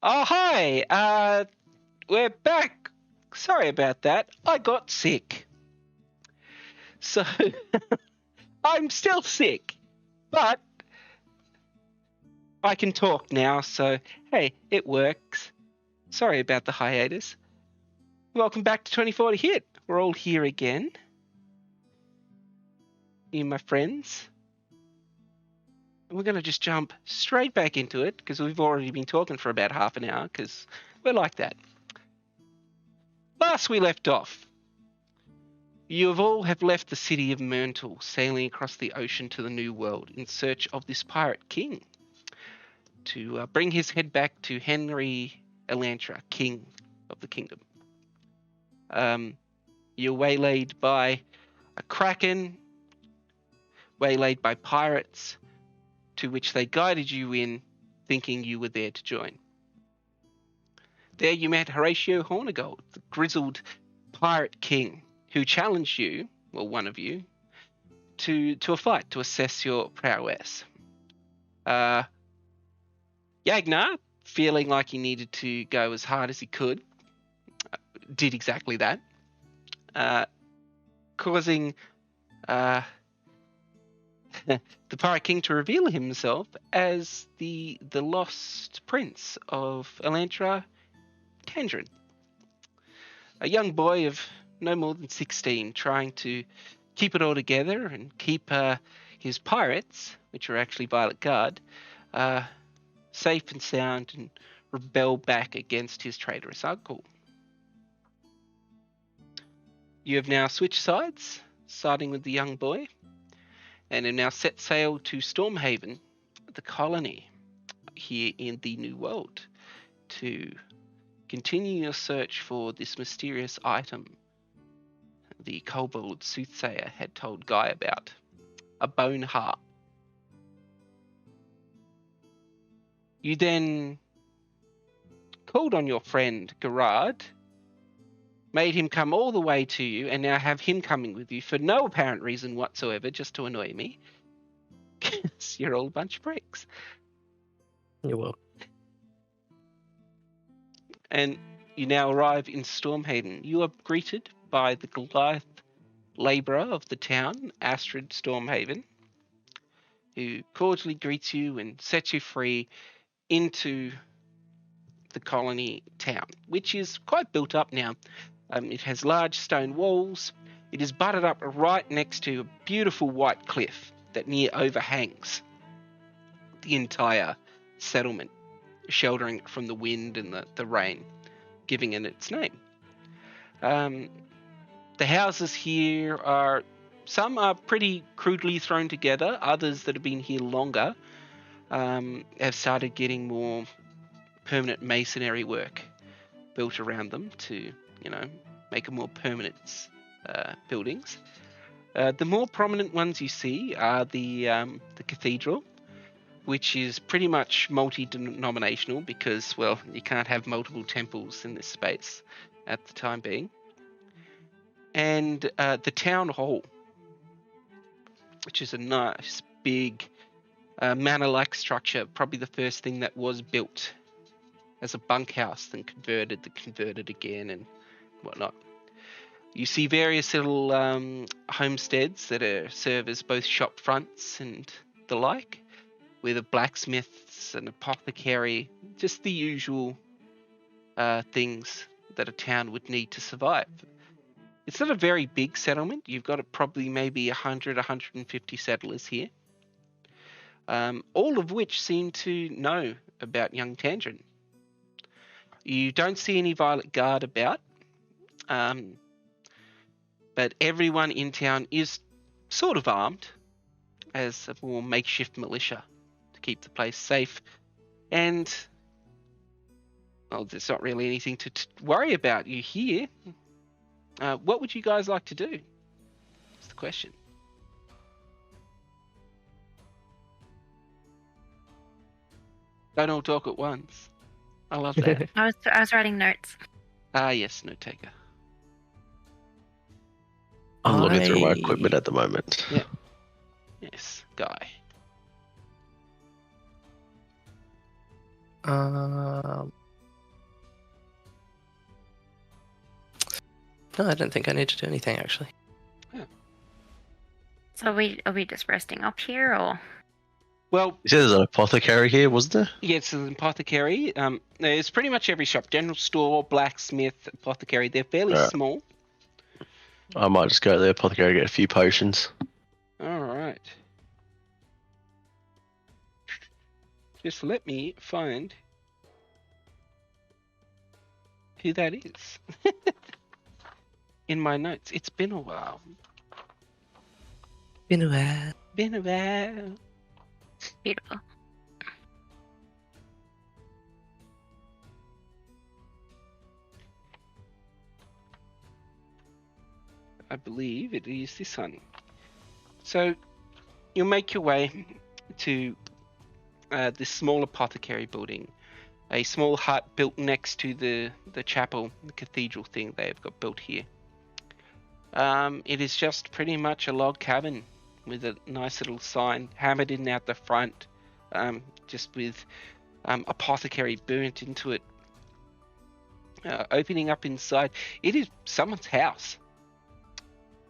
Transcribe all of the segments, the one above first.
Oh, hi. We're back. Sorry about that. I got sick. So, I'm still sick, but I can talk now, so hey, it works. Sorry about the hiatus. Welcome back to 2040 Hit. We're all here again. You, my friends. And we're going to just jump straight back into it because we've already been talking for about half an hour because we're like that. Last we left off, you have left the city of Myrtle, sailing across the ocean to the New World in search of this pirate king to bring his head back to Henry Elantra, king of the kingdom. You're waylaid by a kraken, waylaid by pirates, to which they guided you in, thinking you were there to join. There you met Horatio Hornigold, the grizzled pirate king, who challenged you, well, one of you, to a fight to assess your prowess. Yagnar, feeling like he needed to go as hard as he could, did exactly that, causing the Pirate King to reveal himself as the lost prince of Elantra, Tandrin. A young boy of no more than 16, trying to keep it all together and keep his pirates, which are actually Violet Guard, safe and sound, and rebel back against his traitorous uncle. You have now switched sides, siding with the young boy, and have now set sail to Stormhaven, the colony here in the New World, to continue your search for this mysterious item the kobold soothsayer had told Guy about, a bone harp. You then called on your friend Gerard, made him come all the way to you, and now have him coming with you for no apparent reason whatsoever, just to annoy me. Because you're all a bunch of pricks. You will. And you now arrive in Stormhaven. You are greeted by the Goliath labourer of the town, Astrid Stormhaven, who cordially greets you and sets you free into the colony town, which is quite built up now. It has large stone walls. It is butted up right next to a beautiful white cliff that near overhangs the entire settlement, sheltering it from the wind and the rain, giving it its name. The houses here some are pretty crudely thrown together. Others that have been here longer have started getting more permanent masonry work built around them to, make a more permanent buildings. The more prominent ones you see are the cathedral, which is pretty much multi-denominational because, well, you can't have multiple temples in this space at the time being. And the town hall, which is a nice, big, manor-like structure, probably the first thing that was built as a bunkhouse, then converted again, and whatnot. You see various little homesteads that serve as both shop fronts and the like, with a blacksmiths and apothecary, just the usual things that a town would need to survive. It's not a very big settlement. You've got probably maybe 100, 150 settlers here, all of which seem to know about young Tandrin. You don't see any Violet Guard about, but everyone in town is sort of armed as a more makeshift militia to keep the place safe. And, well, there's not really anything to worry about. You here. What would you guys like to do? That's the question. Don't all talk at once. I love that. I was writing notes. Yes, note taker. I'm looking through my equipment at the moment. Yeah. Yes, Guy. No, I don't think I need to do anything, actually. So are we just resting up here, or? Well, You said there's an apothecary here, wasn't there? yeah, it's an apothecary. There's pretty much every shop: general store, blacksmith, apothecary. They're fairly Right. small. I might just go to the apothecary, get a few potions. All right. Just let me find who that is in my notes. It's been a while. Been a while. Been a while. Beautiful. I believe it is this one. So you'll make your way to this small apothecary building, a small hut built next to the chapel, the cathedral thing they've got built here. It is just pretty much a log cabin with a nice little sign hammered in out the front, just with apothecary burnt into it. Opening up inside, it is someone's house.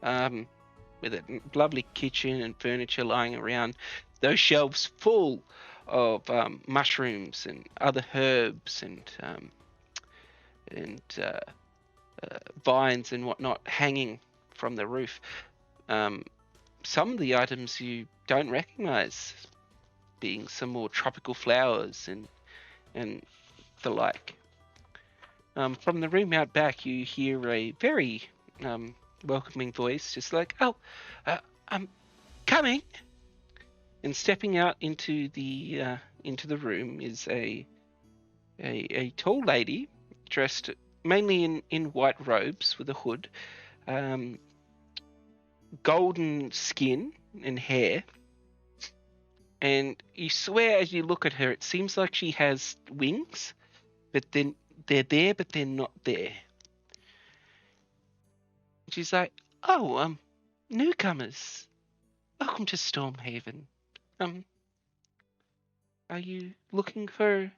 With a lovely kitchen and furniture lying around, those shelves full of mushrooms and other herbs and vines and whatnot hanging from the roof. Some of the items you don't recognize, being some more tropical flowers and the like. From the room out back, you hear a very welcoming voice, just like, "Oh, I'm coming." And stepping out into the room is a tall lady dressed mainly in white robes with a hood, golden skin and hair, and you swear as you look at her, it seems like she has wings, but then they're there, but they're not there. She's like, "Oh, newcomers, welcome to Stormhaven. Are you looking for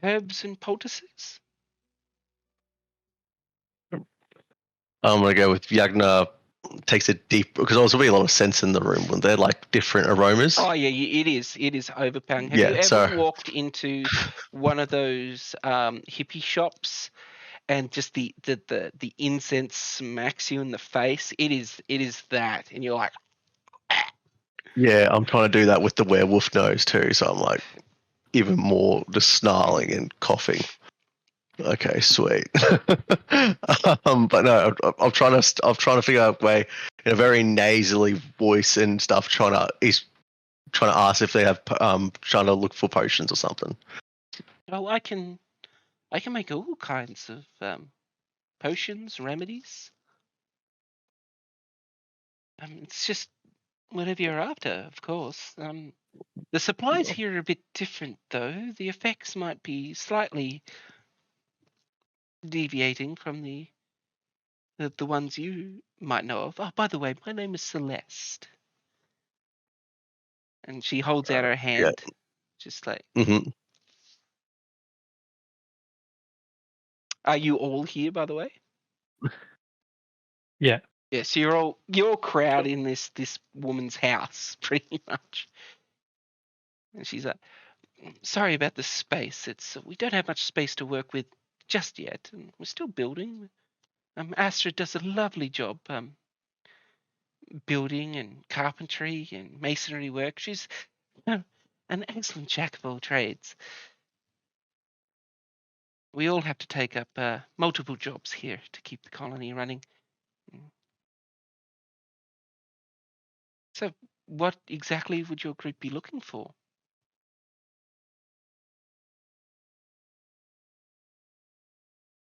herbs and poultices?" I'm gonna go with Yagna. Takes a deep, because there will be a lot of scents in the room when they're like different aromas. Oh yeah, it is. It is overpowering. Have you Yeah, ever so walked into one of those hippie shops and just the incense smacks you in the face? It is that, and you're like, yeah, I'm trying to do that with the werewolf nose too. So I'm like even more just snarling and coughing. Okay, sweet. But no, I'm trying to figure out a way in a very nasally voice and stuff. He's trying to ask if they have trying to look for potions or something. "Oh, I can make all kinds of potions, remedies. It's just whatever you're after, of course. The supplies here are a bit different, though. The effects might be slightly deviating from the ones you might know of. Oh, by the way, my name is Celeste." And she holds out her Yeah. hand, just like, Mm-hmm. "Are you all here, by the way?" Yeah. Yeah, so you're all crowd in this woman's house, pretty much. And she's like, "Sorry about the space. We don't have much space to work with just yet, and we're still building. Astra does a lovely job building and carpentry and masonry work. She's an excellent jack of all trades. We all have to take up multiple jobs here to keep the colony running. So, what exactly would your group be looking for?"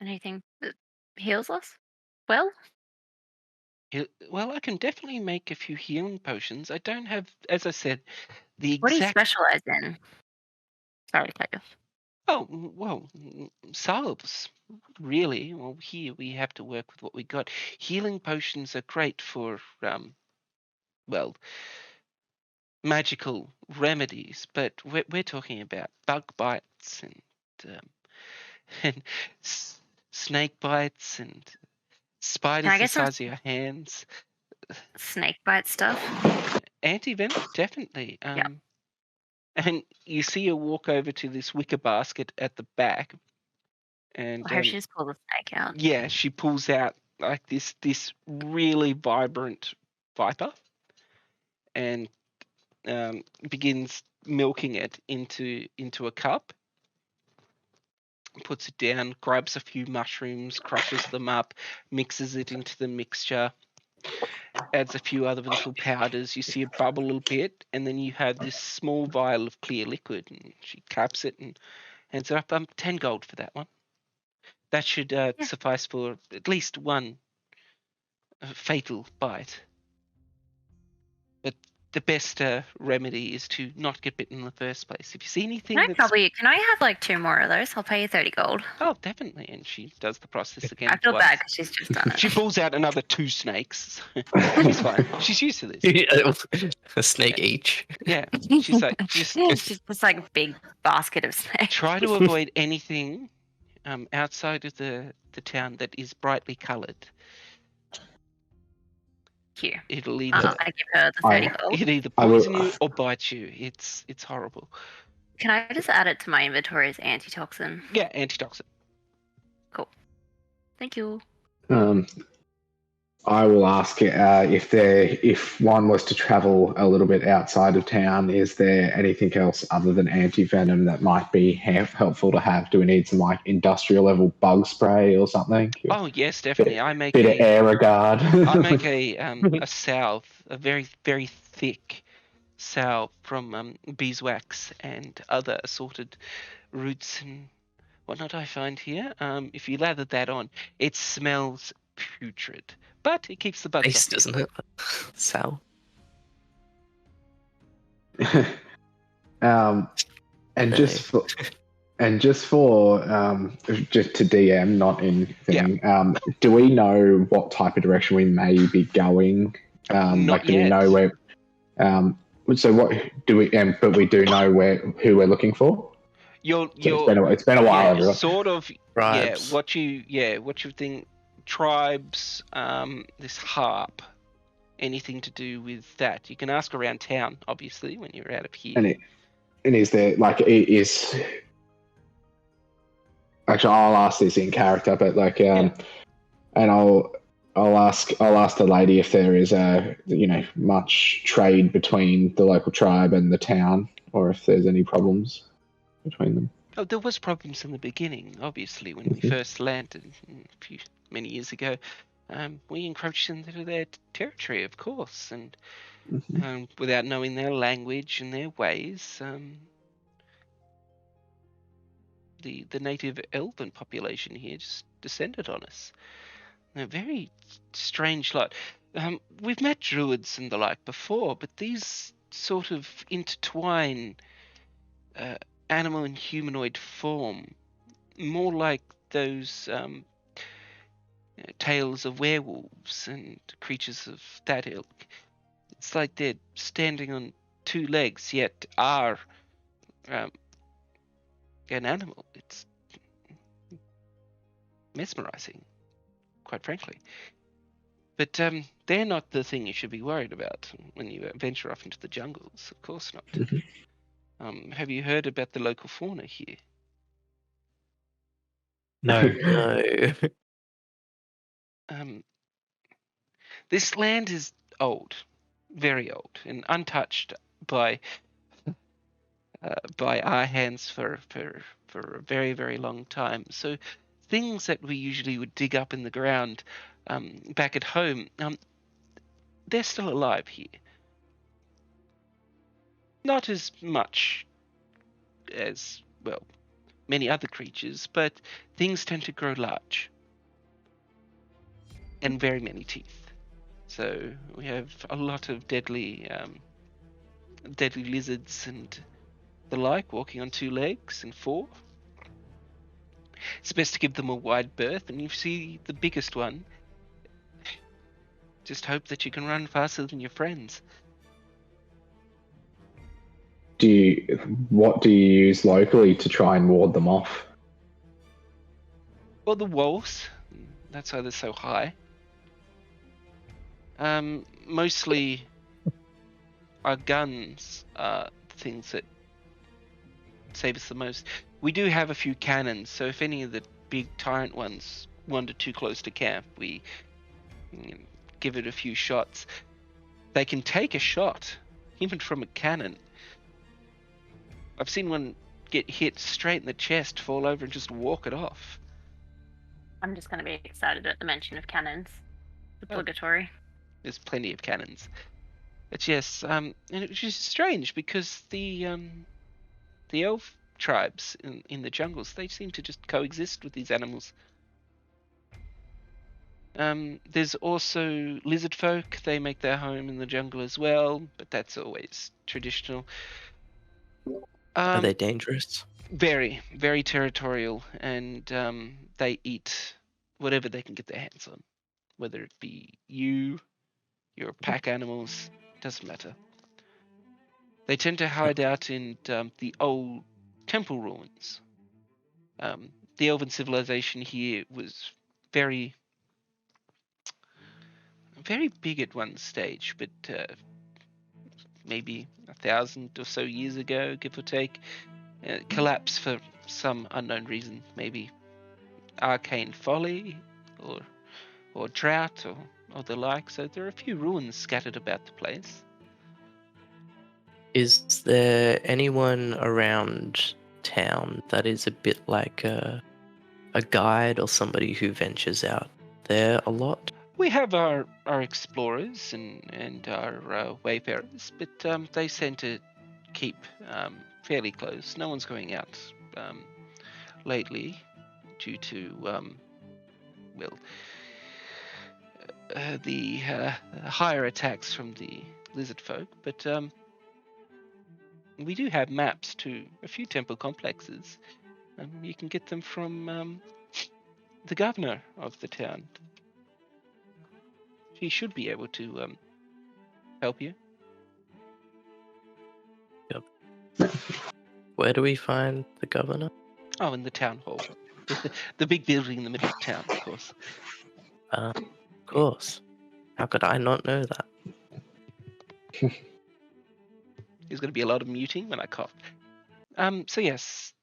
Anything that heals us? Well, Well, I can definitely make a few healing potions. I don't have, as I said, the what do you exact. specialize in? Sorry to cut you off. Oh, well, salves, really. Well, here we have to work with what we got. Healing potions are great for, well, magical remedies, but we're talking about bug bites and um, and snake bites and Spiders I the get some size of your hands. snake bite stuff? Anti-venom, definitely. And you see her walk over to this wicker basket at the back, and I hope she just pulled the snake out. yeah, she pulls out like this really vibrant viper, and begins milking it into a cup. Puts it down, grabs a few mushrooms, crushes them up, mixes it into the mixture, adds a few other little powders. You see it bubble a little bit, and then you have this small vial of clear liquid, and she caps it and hands it up. 10 gold for that one. That should suffice for at least one fatal bite. But the best remedy is to not get bitten in the first place. If you see anything Can I have like 2 more of those? I'll pay you 30 gold. Oh, definitely. And she does the process again. I feel twice. bad because she's just done it. She pulls out another 2 snakes. She's fine. She's used to this. A snake each. Yeah. She's like, just She's just like a big basket of snakes. try to avoid anything outside of the town that is brightly coloured. Here. It'll either I give her the 30 gold. it'll either I will- poison you or bite you. It's horrible. Can I just add it to my inventory as antitoxin? Yeah, antitoxin. Thank you. I will ask if one was to travel a little bit outside of town, is there anything else other than anti-venom that might be helpful to have? Do we need some like industrial level bug spray or something? Oh yes, definitely. I make Bit of air regard. I make a salve, a very, very thick salve from beeswax and other assorted roots and whatnot I find here. If you lather that on, it smells putrid, but it keeps the bugs Nice, off. doesn't it? Sal. And just for just to DM, not in thing. Do we know what type of direction we may be going? Not do we yet. know where? So what do we? But we do know who we're looking for. It's been a while. yeah, Everyone. sort of. Tribes. Yeah, what you think? Tribes. This harp. Anything to do with that? You can ask around town, obviously, when you're out of here. And is there is? Actually, I'll ask this in character, but and I'll ask the lady if there is much trade between the local tribe and the town, or if there's any problems between them. Oh, there was problems in the beginning, obviously, when we first landed many years ago. We encroached into their territory, of course, and without knowing their language and their ways, the native elven population here just descended on us. A very strange lot. We've met druids and the like before, but these sort of intertwine animal and humanoid form, more like those tales of werewolves and creatures of that ilk. It's like they're standing on 2 legs, yet are an animal. It's mesmerizing, quite frankly. But they're not the thing you should be worried about when you venture off into the jungles. Of course not. Have you heard about the local fauna here? No. This land is old, very old, and untouched by our hands for a very, very long time. So things that we usually would dig up in the ground back at home, they're still alive here. Not as much as, well, many other creatures, but things tend to grow large. And very many teeth. So we have a lot of deadly lizards and the like, walking on 2 legs and 4. It's best to give them a wide berth, and you see the biggest one. Just hope that you can run faster than your friends. What do you use locally to try and ward them off? Well, the wolves. That's why they're so high. Mostly our guns are things that save us the most. We do have a few cannons, so if any of the big tyrant ones wander too close to camp, we give it a few shots. They can take a shot, even from a cannon. I've seen one get hit straight in the chest, fall over, and just walk it off. I'm just going to be excited at the mention of cannons. Oh. Obligatory. There's plenty of cannons. But yes, and it was just strange because the elf tribes in the jungles, they seem to just coexist with these animals. There's also lizard folk. They make their home in the jungle as well, but that's always traditional. Are they dangerous? Very, very territorial, and they eat whatever they can get their hands on, whether it be your pack animals, doesn't matter. They tend to hide out in the old temple ruins. The elven civilization here was very, very big at one stage, but maybe 1,000 or so years ago, give or take, collapsed for some unknown reason, maybe arcane folly or drought or the like. So there are a few ruins scattered about the place. Is there anyone around town that is a bit like a guide or somebody who ventures out there a lot? We have our explorers and our wayfarers, but they tend to keep fairly close. No one's going out lately due to the higher attacks from the lizard folk. But we do have maps to a few temple complexes. You can get them from the governor of the town. She should be able to help you. Where do we find the governor? Oh, in the town hall. The big building in the middle of town, of course. Of course. How could I not know that? There's going to be a lot of muting when I cough. So yes,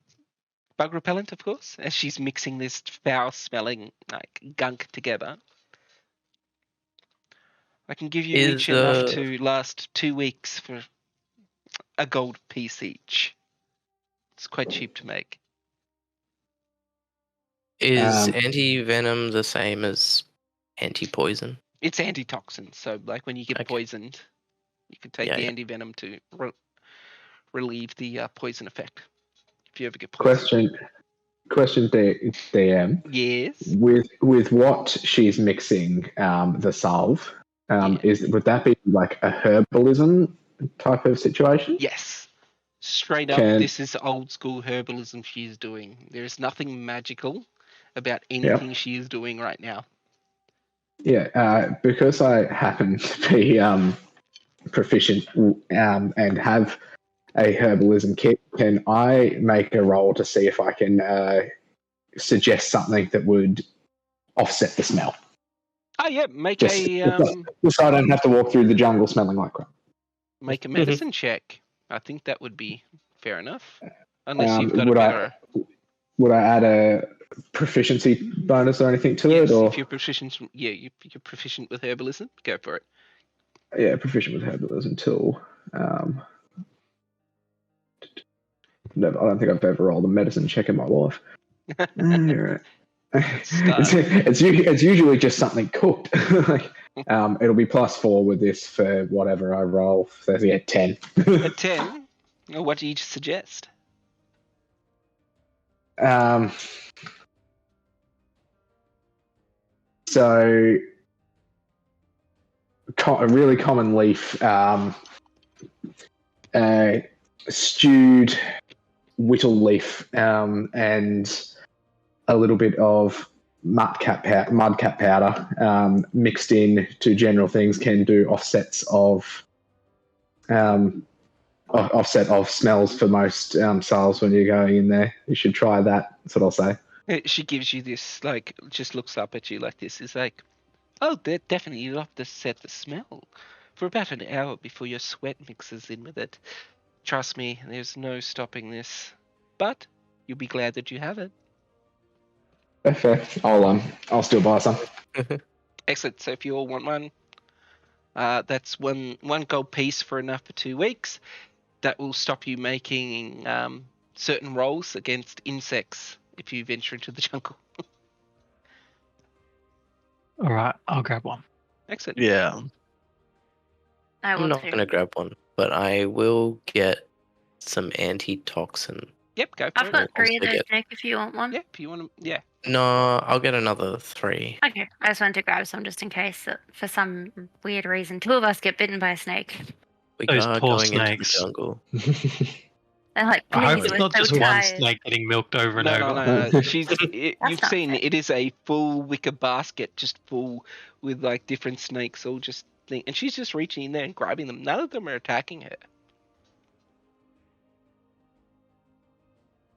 bug repellent, of course, as she's mixing this foul-smelling gunk together. I can give you each enough to last 2 weeks for a gold piece each. It's quite cheap to make. Is anti-venom the same as anti-poison? It's antitoxin, so like when you get poisoned, you can take the anti-venom to relieve the poison effect. If you ever get poisoned. Question, DM. Yes. With what she's mixing, the salve, would that be like a herbalism type of situation? Yes. Straight up, this is old school herbalism she's doing. There is nothing magical about anything she is doing right now. Yeah, because I happen to be proficient and have a herbalism kit, can I make a roll to see if I can suggest something that would offset the smell? Oh yeah, just so I don't have to walk through the jungle smelling like crap. Make a medicine check. I think that would be fair enough. Unless you've got a better... Would I add a proficiency bonus or anything to it? Or? If you're proficient, you're proficient with herbalism, go for it. Yeah, proficient with herbalism tool. No, I don't think I've ever rolled a medicine check in my life. Right. It's usually just something cooked. It'll be +4 with this for whatever I roll. So yeah, 10. A 10? Well, what do you suggest? So a really common leaf, stewed whittle leaf, and a little bit of mudcat powder mixed in to general things can do offset of smells for most sales when you're going in there. You should try that. That's what I'll say. She gives you this, just looks up at you like this. Is like, Oh, definitely. You'll have to set the smell for about an hour before your sweat mixes in with it. Trust me, there's no stopping this. But you'll be glad that you have it. Fair. I'll still buy some. Excellent. So if you all want one, that's one gold piece for enough for 2 weeks. That will stop you making certain rolls against insects if you venture into the jungle. All right, I'll grab one. Excellent. Yeah. I will I'm not too. going to grab one, but I will get some antitoxin. Yep, go for I've it. got 3 of Also those, get- Nick, if you want one. Yeah, if you want to. Yeah. No, I'll get another 3. Okay, I just wanted to grab some just in case that for some weird reason 2 of us get bitten by a snake. We Those are poor going into the snakes. jungle. They're like, I hope please, it's we're not so just one tired. snake getting milked over and No, over. no. That's You've not seen fair. it is a full wicker basket just full with like different snakes all just and she's just reaching in there and grabbing them. None of them are attacking her.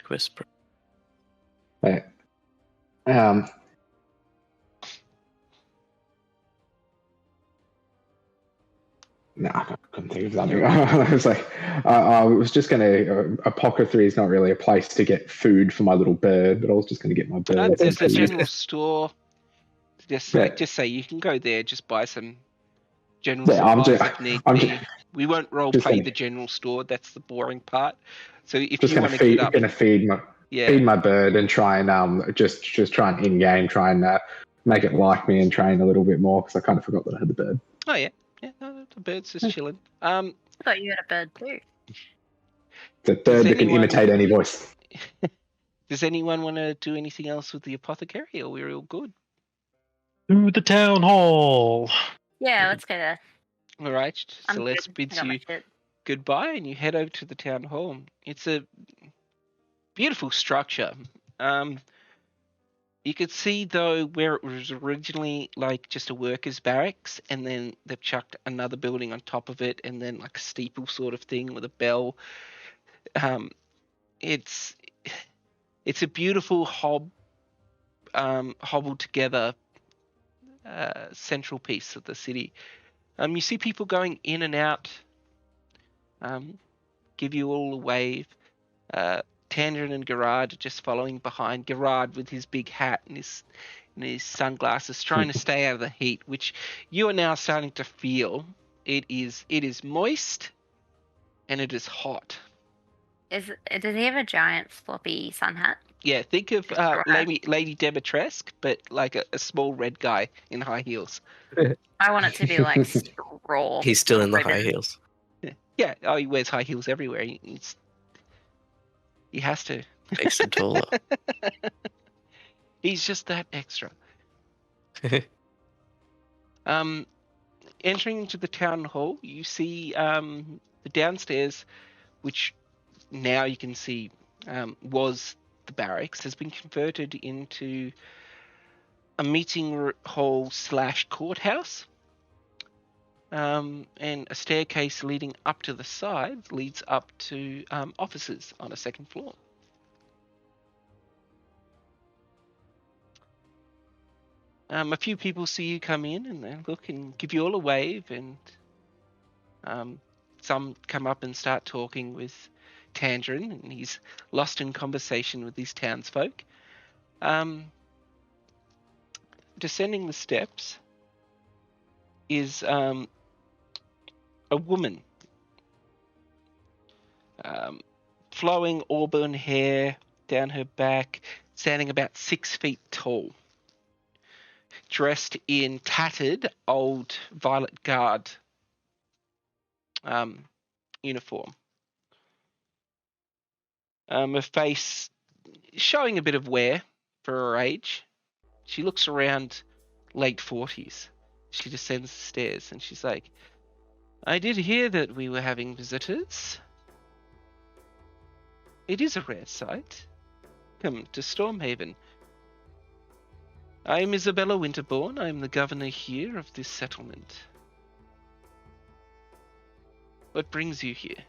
Whisper. Right. No, I couldn't think of something. I was like, I was just going to. Apothecary is not really a place to get food for my little bird, but I was just going to get my bird. There's a some food. general store. Just Yeah. just say you can go there, just buy some general Yeah, I'm supplies just- if need I'm be. just- We won't role just play gonna- the general store. That's the boring part. So if Just you going want to to feed, get up, feed my bird and try and just try and in game try and make it like me and train a little bit more because I kind of forgot that I had the bird. oh yeah, no, the bird's just chilling. I thought you had a bird too. The bird that can anyone- imitate any voice. Does anyone want to do anything else with the apothecary, or we're all good? To the town hall. Yeah, let's go there. All right, I'm Celeste good. I bids got my you shit. goodbye, and you head over to the town hall. It's a beautiful structure. You could see though where it was originally like just a workers' barracks, and then they've chucked another building on top of it, and then like a steeple sort of thing with a bell. It's a beautiful hobbled together central piece of the city. You see people going in and out. Give you all a wave. Tangerine and Gerard are just following behind. Gerard with his big hat and his sunglasses, trying to stay out of the heat, which you are now starting to feel. It is moist and it is hot. Does he have a giant floppy sun hat? Yeah, think of Gerard. Lady Demetrisk, but like a small red guy in high heels. I want it to be like raw. He's still in the ribbon. high heels. Yeah, oh, he wears high heels everywhere. He has to. Makes him taller. He's just that extra. Entering into the town hall, you see the downstairs, which now you can see was the barracks, has been converted into a meeting hall / courthouse. And a staircase leading up to the side leads up to offices on a second floor. A few people see you come in and they look and give you all a wave, and some come up and start talking with Tangerine, and he's lost in conversation with these townsfolk. Descending the steps is a woman. Flowing auburn hair down her back, standing about 6 feet tall. Dressed in tattered old Violet Guard uniform. Her face showing a bit of wear for her age. She looks around late 40s. She descends the stairs and she's like, I did hear that we were having visitors. It is a rare sight. Come to Stormhaven. I am Isabella Winterbourne. I am the governor here of this settlement. What brings you here?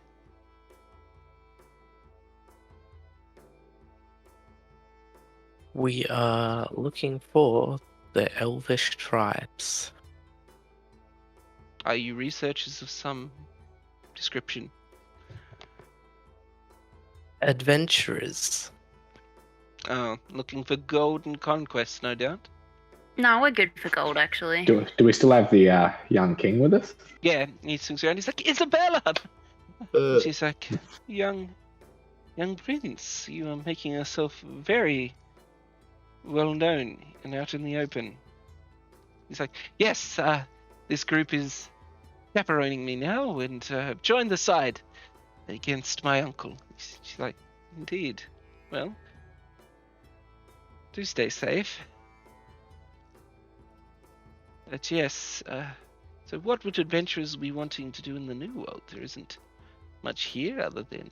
We are looking for the elvish tribes. Are you researchers of some description? Adventurers. Oh, looking for gold and conquest, no doubt. No, we're good for gold, actually. Do we still have the young king with us? Yeah, he swings around. He's like, Isabella! She's like, young prince, you are making yourself very well known and out in the open. He's like, yes, this group is chaperoning me now and joined the side against my uncle. She's like, indeed. Well, do stay safe. But yes, so what would adventurers be wanting to do in the New World? There isn't much here other than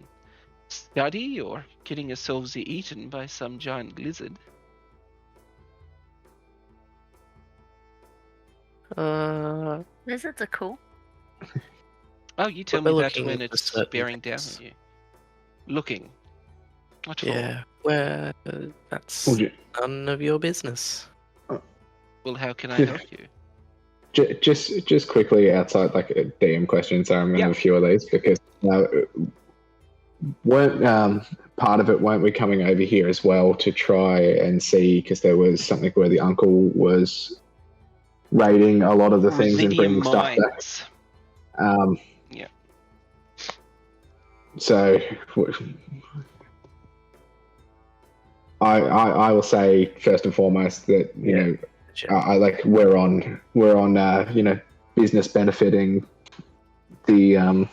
study or getting yourselves eaten by some giant lizard. Lizards are cool. Oh, you tell We're me that looking when for it's certain bearing down things. on you. Looking. What for? Yeah, well, that's Well, none of your business. Well, how can I help you? just quickly outside like a DM question. So I'm going to have a few of these because weren't part of it, weren't we coming over here as well to try and see, because there was something where the uncle was raiding a lot of the things and bringing stuff back. Yeah. So I will say first and foremost that you know I like we're on you know, business benefiting the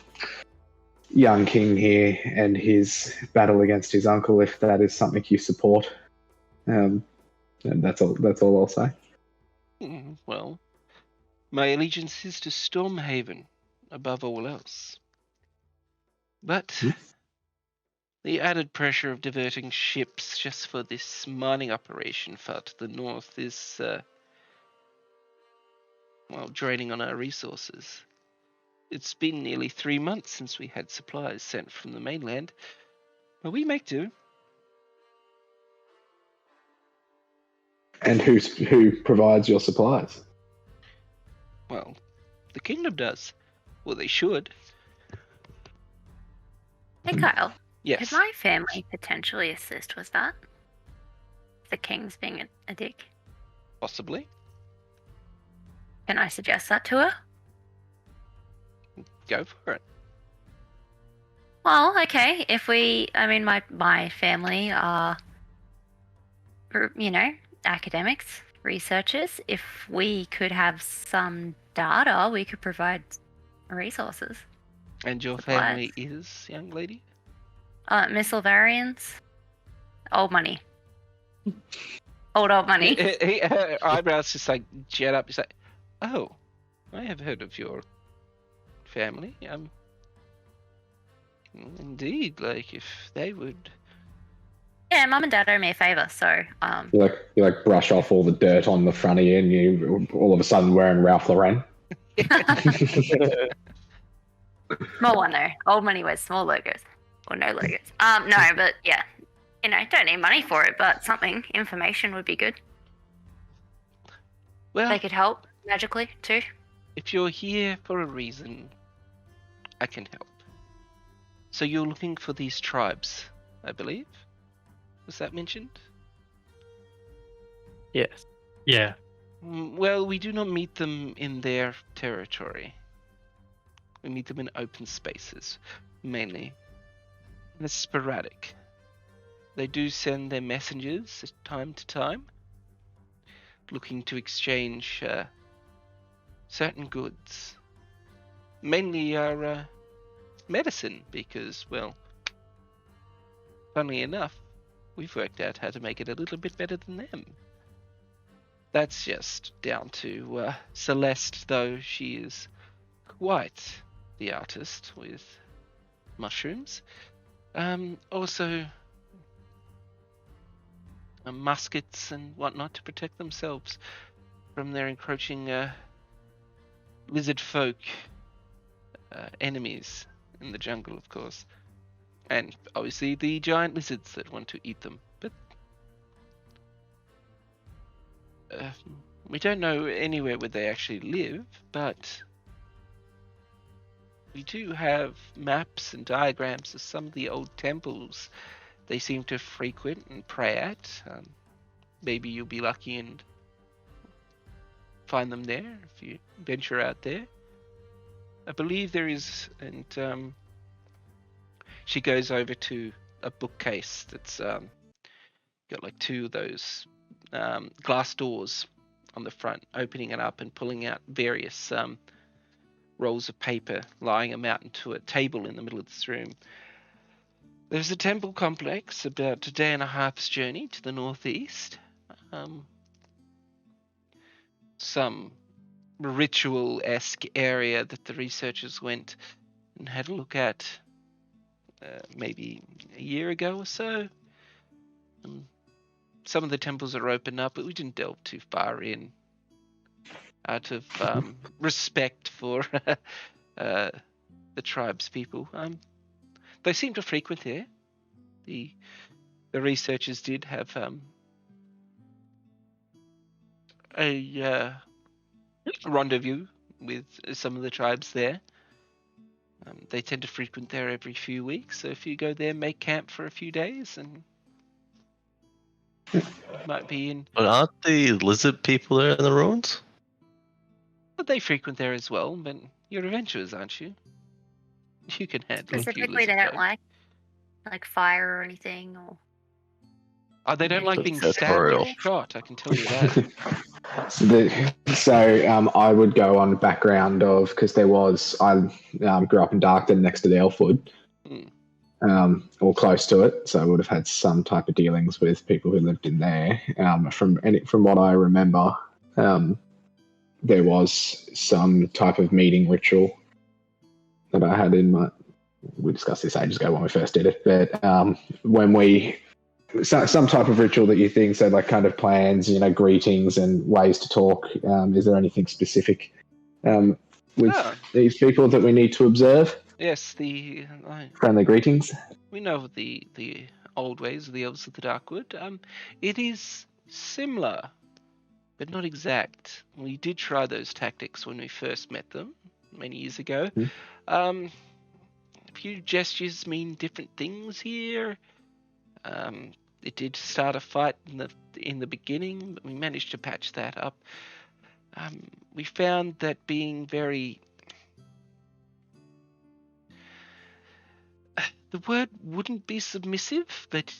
young king here and his battle against his uncle, if that is something you support. And that's all I'll say. Well, my allegiance is to Stormhaven above all else. But the added pressure of diverting ships just for this mining operation far to the north is, well, draining on our resources. It's been nearly 3 months since we had supplies sent from the mainland, but we make do. And who provides your supplies? Well, the kingdom does. Well, they should. Hey, Kyle. Yes. Could my family potentially assist with that? The king's being a dick. Possibly. Can I suggest that to her? Go for it. Well, okay. My family are, you know, academics, researchers. If we could have some data, we could provide resources. And your Supplies. family is, young lady? Missilvarians. Old money. Old money. Her eyebrows just like jet up. He's like, oh, I have heard of your family. Indeed, like if they would. Yeah, Mum and Dad owe me a favour, so You like brush off all the dirt on the front of you, and you all of a sudden wearing Ralph Lauren. small one though. Old money wears small logos. Or no logos. No, but yeah. You know, don't need money for it, but something, information would be good. Well, They could help magically too. if you're here for a reason, I can help. So you're looking for these tribes, I believe? Was that mentioned? Yes. Yeah. Well, we do not meet them in their territory. We meet them in open spaces, mainly. And it's sporadic. They do send their messengers time to time, looking to exchange certain goods. Mainly our medicine, because, well, funnily enough, we've worked out how to make it a little bit better than them. That's just down to Celeste, though she is quite the artist with mushrooms. Also, muskets and whatnot to protect themselves from their encroaching lizard folk enemies in the jungle, of course. And obviously the giant lizards that want to eat them. But We don't know anywhere where they actually live, but we do have maps and diagrams of some of the old temples they seem to frequent and pray at. Maybe you'll be lucky and find them there if you venture out there. I believe there is, and she goes over to a bookcase that's got like two of those glass doors on the front, opening it up and pulling out various rolls of paper, lying them out into a table in the middle of this room. There's a temple complex about a day and a half's journey to the northeast. Some ritual-esque area that the researchers went and had a look at maybe a year ago or so. Some of the temples are open up, but we didn't delve too far in out of respect for the tribe's people. They seem to frequent there. The researchers did have a rendezvous with some of the tribes there. They tend to frequent there every few weeks, so if you go there, make camp for a few days, and might be in. But aren't the lizard people there in the ruins? But they frequent there as well. But you're adventurers, aren't you? You can handle a few Specifically, they lizard don't folk. like fire or anything, or Oh, they don't like That's being that's stabbed or real. shot, I can tell you that. I would go on background of, because I grew up in Darkton next to the Elfwood, or close to it, so I would have had some type of dealings with people who lived in there. From what I remember, there was some type of meeting ritual that I had in my. We discussed this ages ago when we first did it, but when we. Some type of ritual that you think, so like kind of plans, greetings and ways to talk. Is there anything specific with these people that we need to observe? Yes, Friendly greetings. we know the old ways of the elves of the Darkwood. It is similar, but not exact. We did try those tactics when we first met them many years ago. A few gestures mean different things here. It did start a fight in the beginning, but we managed to patch that up. We found that being very... The word wouldn't be submissive, but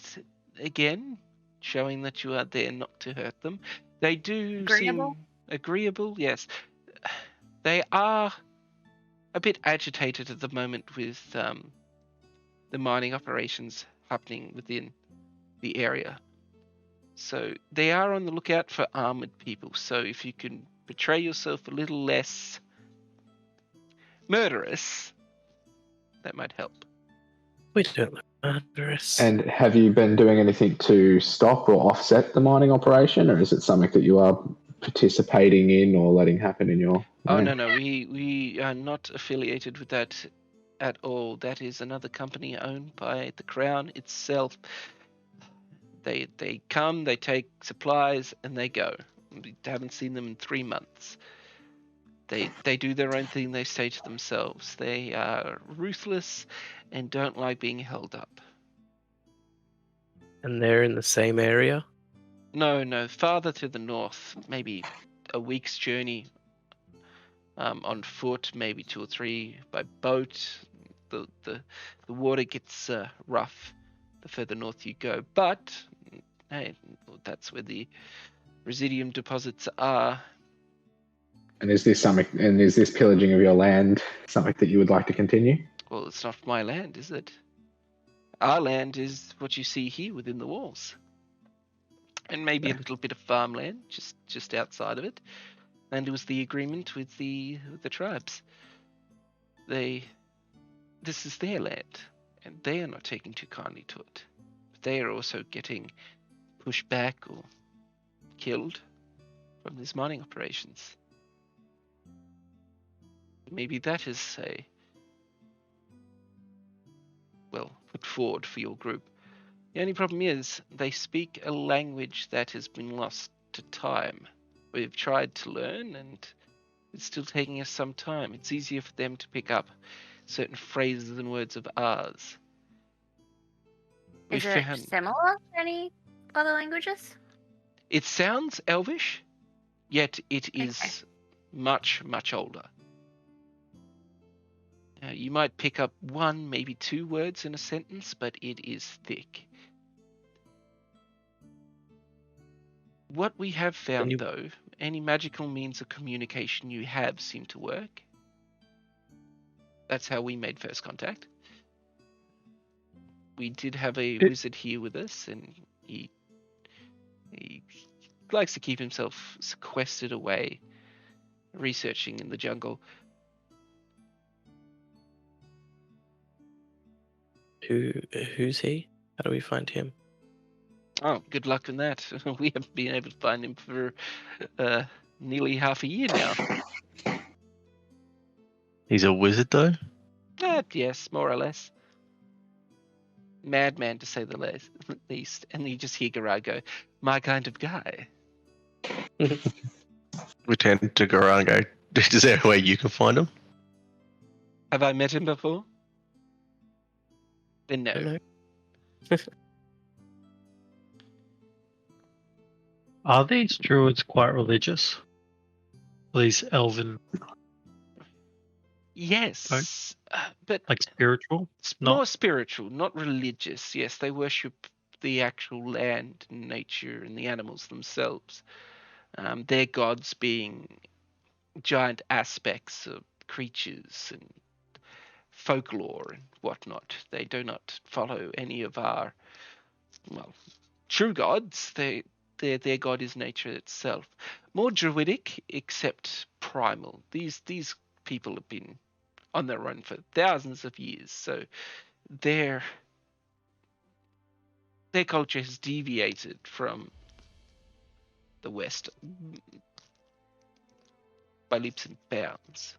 again, showing that you are there not to hurt them. They do Agreeable? seem agreeable, yes. They are a bit agitated at the moment with the mining operations happening within the area. So they are on the lookout for armored people. So if you can portray yourself a little less murderous, that might help. We don't look murderous. And have you been doing anything to stop or offset the mining operation, or is it something that you are participating in or letting happen in your... Oh, no, we are not affiliated with that at all. That is another company owned by the Crown itself. They come, they take supplies, and they go. We haven't seen them in 3 months. They do their own thing, they stay to themselves. They are ruthless and don't like being held up. And they're in the same area? No, farther to the north, maybe a week's journey on foot, maybe 2 or 3 by boat. The water gets rough the further north you go, but hey, that's where the residium deposits are. And is this pillaging of your land something that you would like to continue? Well, it's not my land, is it? Our land is what you see here within the walls, and maybe a little bit of farmland just outside of it. And it was the agreement with the tribes. This is their land, and they are not taking too kindly to it. But they are also getting pushed back or killed from these mining operations. Maybe that is put forward for your group. The only problem is they speak a language that has been lost to time. We've tried to learn, and it's still taking us some time. It's easier for them to pick up certain phrases and words of ours. Is it similar to any other languages? It sounds Elvish, yet it is Okay. much, much older. You might pick up 1, maybe 2 words in a sentence, but it is thick. What we have found, though, any magical means of communication you have seem to work. That's how we made first contact. We did have a wizard here with us, and he likes to keep himself sequestered away, researching in the jungle. Who's he? How do we find him? Oh, good luck in that. We haven't been able to find him for nearly half a year now. He's a wizard, though? Yes, more or less. Madman, to say the least. And you just hear Garai go, my kind of guy. We tend to go around and go, is there a way you can find him? Have I met him before? Then no. No. Are these druids quite religious? These elven, Yes, but like spiritual? it's Not- more spiritual, not religious. Yes, they worship the actual land and nature and the animals themselves. Their gods being giant aspects of creatures and folklore and whatnot. They do not follow any of our, true gods. Their god is nature itself. More druidic, except primal. These people have been on their own for thousands of years, so their culture has deviated from the West by leaps and bounds.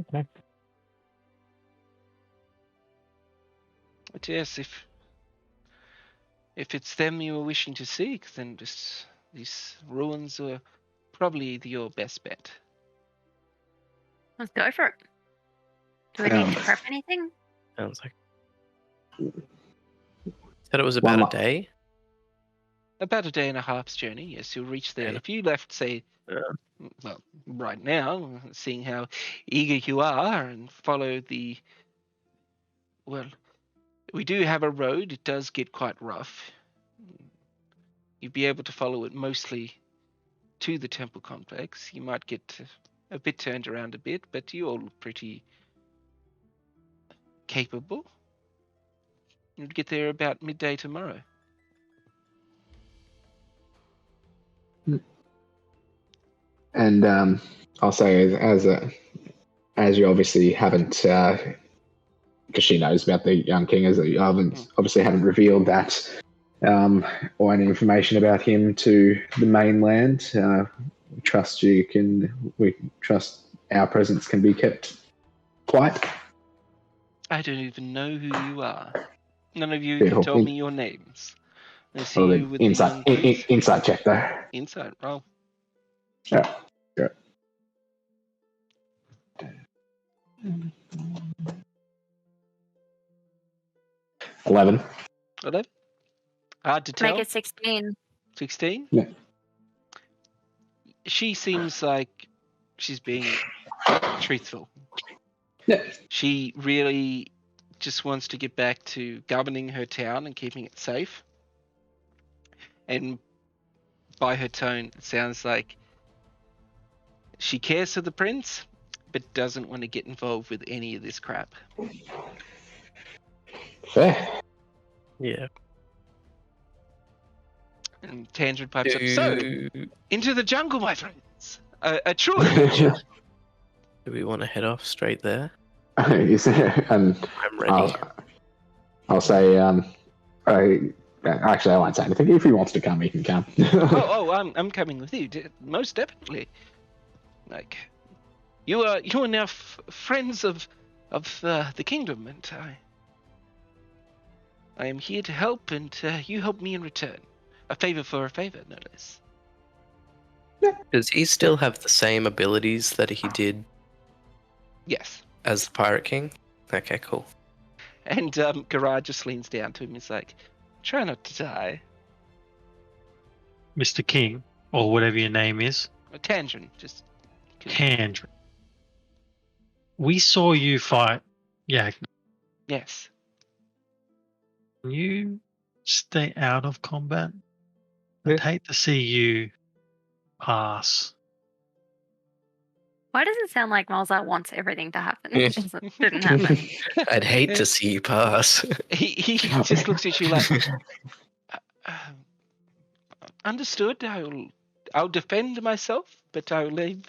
Okay. But yes, if it's them you were wishing to seek, then these ruins are probably your best bet. Let's go for it. Do we need to prep anything? Sounds like. Said it was One about a mo- day. About a day and a half's journey, yes, you'll reach there. Yeah. If you left, say, Yeah. well, right now, seeing how eager you are, and follow we do have a road. It does get quite rough. You'd be able to follow it mostly to the temple complex. You might get a bit turned around a bit, but you all look pretty capable. You'd get there about midday tomorrow. And I'll say, as you obviously haven't, because she knows about the young king, as you obviously haven't revealed that or any information about him to the mainland. We trust our presence can be kept quiet. I don't even know who you are. None of you Beautiful. can tell me your names. I see Well, you with the young priest. inside check though. Inside roll. Yeah. Good. 11. 11. Hard to tell. Make it 16. 16. Yeah. She seems like she's being truthful. Yeah. She really just wants to get back to governing her town and keeping it safe. And by her tone, it sounds like she cares for the prince, but doesn't want to get involved with any of this crap. Fair. Yeah. And Tangent pipes up. So, into the jungle, my friends. A true adventure. Do we want to head off straight there? And I'm ready. I'll say, actually, I won't say anything. If he wants to come, he can come. I'm coming with you, most definitely. Like, you are now friends of the kingdom, and I am here to help, and you help me in return. A favor for a favor, no less. Does he still have the same abilities that he did Yes. as the Pirate King? Okay, cool. And Garage just leans down to him. He's like, "Try not to die." Mr. King, or whatever your name is, A tangent, just. Tandrin. We saw you fight Yak. Yes. Can you stay out of combat? I'd hate to see you pass. Why does it sound like Malzar wants everything to happen? Yeah. It didn't happen. I'd hate to see you pass. He just looks at you like, uh, understood. I'll defend myself, but I'll leave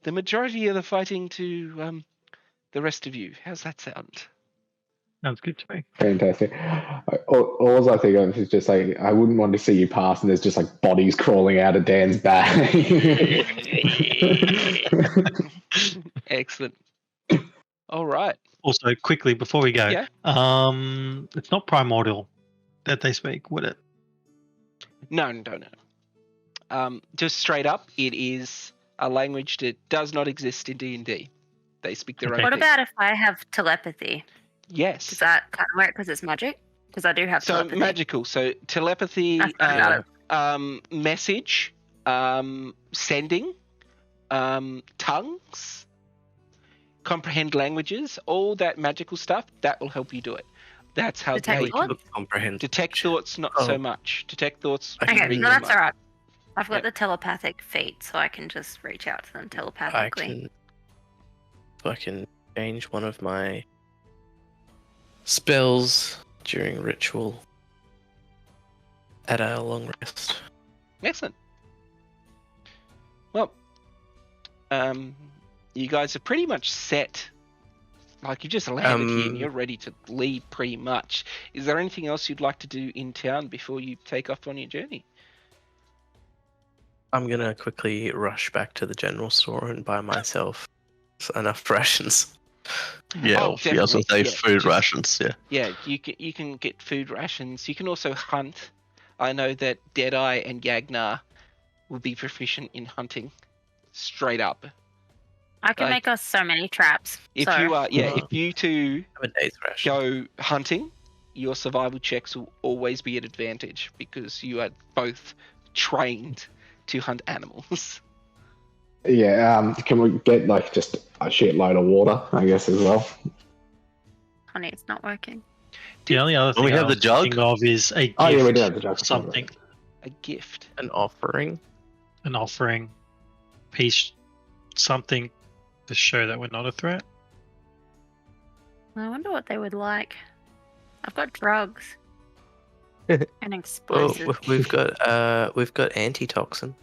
the majority of the fighting to the rest of you. How's that sound? Sounds good to me. Fantastic. All I think of is just like, I wouldn't want to see you pass and there's just like bodies crawling out of Dan's back. Excellent. All right. Also, quickly before we go, Yeah. It's not primordial that they speak, would it? No. Just straight up, it is a language that does not exist in D&D. They speak their own. What thing. about if I have telepathy? Does Yes. that kind of work because it's magic? Because I do have So telepathy. magical. So telepathy, That's what I got. message, sending, tongues, comprehend languages, all that magical stuff, that will help you do it. That's how Detect they thoughts? Comprehend. detect thoughts, not so much. Detect thoughts. I can Okay, read no, them that's all right. I've got Yep. the telepathic feat, so I can just reach out to them I telepathically. can change one of my spells during ritual at a long rest. Excellent. Well, you guys are pretty much set. Like, you just landed here and you're ready to leave pretty much. Is there anything else you'd like to do in town before you take off on your journey? I'm gonna quickly rush back to the general store and buy myself enough rations. Yeah, Oh, I was going to say definitely, yeah, food just- rations. Yeah. Yeah, you can get food rations. You can also hunt. I know that Deadeye and Yagnar will be proficient in hunting. Straight up. I can Like, make us so many traps. If so. you are, if you two Have a day's ration. go hunting, your survival checks will always be at advantage because you are both trained to hunt animals. Yeah, can we get like just a shitload of water, I guess, as well? Honey, it's not working. The only other thing we I have the was jug? thinking of is a gift, Oh yeah, we do have the jug. something, A gift. An offering. an offering, piece, something to show that we're not a threat. I wonder what they would like. I've got drugs and Well, explosives. we've got antitoxin.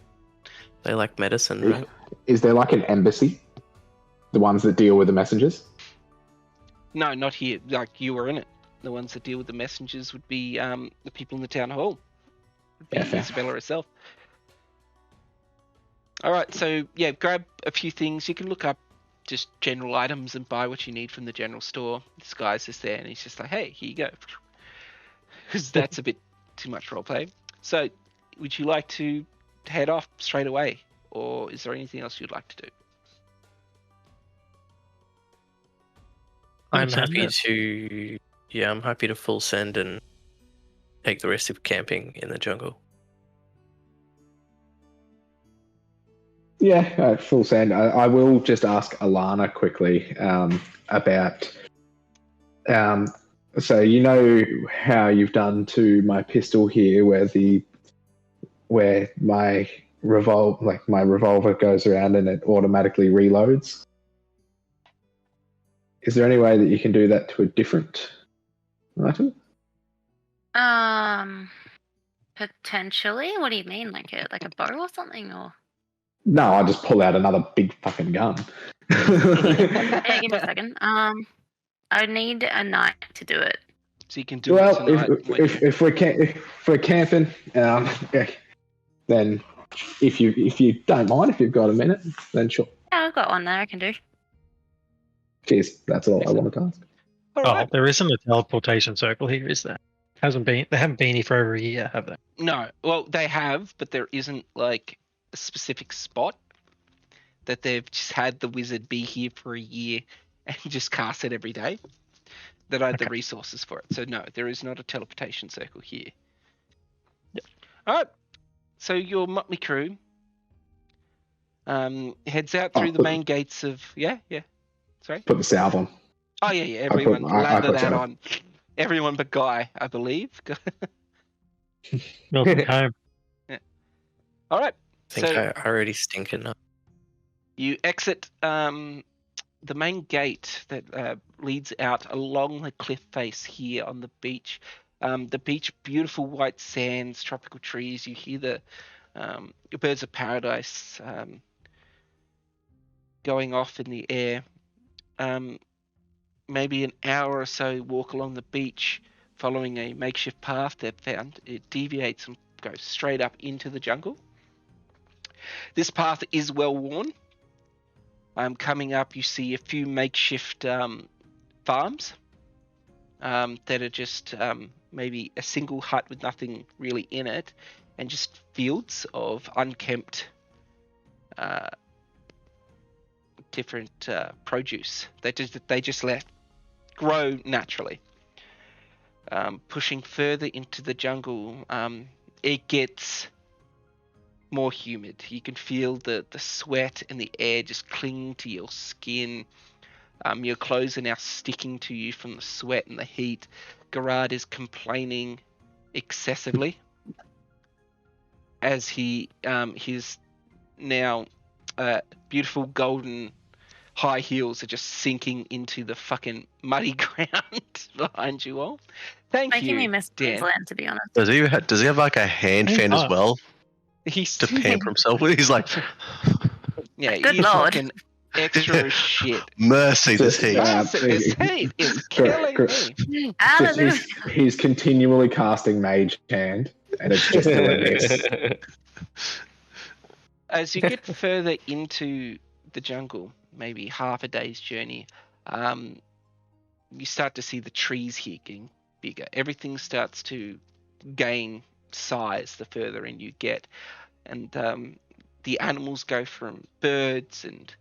They like medicine, right? Is there like an embassy? The ones that deal with the messengers? No, not here. Like, you were in it. The ones that deal with the messengers would be the people in the town hall. Would be Yeah, fair. Isabella herself. All right, so yeah, grab a few things. You can look up just general items and buy what you need from the general store. This guy's just there, and he's just like, "Hey, here you go," because that's a bit too much roleplay. So, would you like to head off straight away, or is there anything else you'd like to do? I'm Send happy it. to. Yeah, I'm happy to full send and take the rest of camping in the jungle. Yeah, full send. I will just ask Alana quickly about. So you know how you've done to my pistol here, where my revolver goes around and it automatically reloads. Is there any way that you can do that to a different item? Potentially. What do you mean, like a bow or something, or? No, I just pull out another big fucking gun. Yeah, give me a second. I need a night to do it. So you can do it Well, tonight. if we're camping, yeah, then if you don't mind, if you've got a minute, then sure. Yeah, I've got one there I can do. Cheers. That's all I wanted to ask. All Oh, right. there isn't a teleportation circle here, is there? They haven't been here for over a year, have they? No, well, they have, but there isn't like a specific spot that they've just had the wizard be here for a year and just cast it every day that I had the Okay. resources for it. So no, there is not a teleportation circle here. All right. So your motley crew heads out through the main gates of Sorry. Put the salve on. Oh yeah. Everyone I lather put that so. on. Everyone but Guy, I believe. Welcome home. All right. I think So I already stink enough. you exit the main gate that leads out along the cliff face here on the beach. The beach, beautiful white sands, tropical trees. You hear the birds of paradise going off in the air. Maybe an hour or so walk along the beach, following a makeshift path they've found. It deviates and goes straight up into the jungle. This path is well worn. Coming up, you see a few makeshift farms that are just maybe a single hut with nothing really in it, and just fields of unkempt different produce. They just let grow naturally. Pushing further into the jungle, it gets more humid. You can feel the sweat and the air just clinging to your skin. Your clothes are now sticking to you from the sweat and the heat. Garad is complaining excessively as his now beautiful golden high heels are just sinking into the fucking muddy ground behind you all. Thank Making me you, miss Dan. Queensland, to be honest. Does he have like a hand Hey, fan as fuck. well He's to pamper himself with? He's like, yeah, Good he's lord. fucking extra as shit. mercy, this heat. This heat is killing me. Hallelujah. He's continually casting Mage Hand, and it's just a miss. As you get further into the jungle, maybe half a day's journey, you start to see the trees here getting bigger. Everything starts to gain size the further in you get, and the animals go from birds and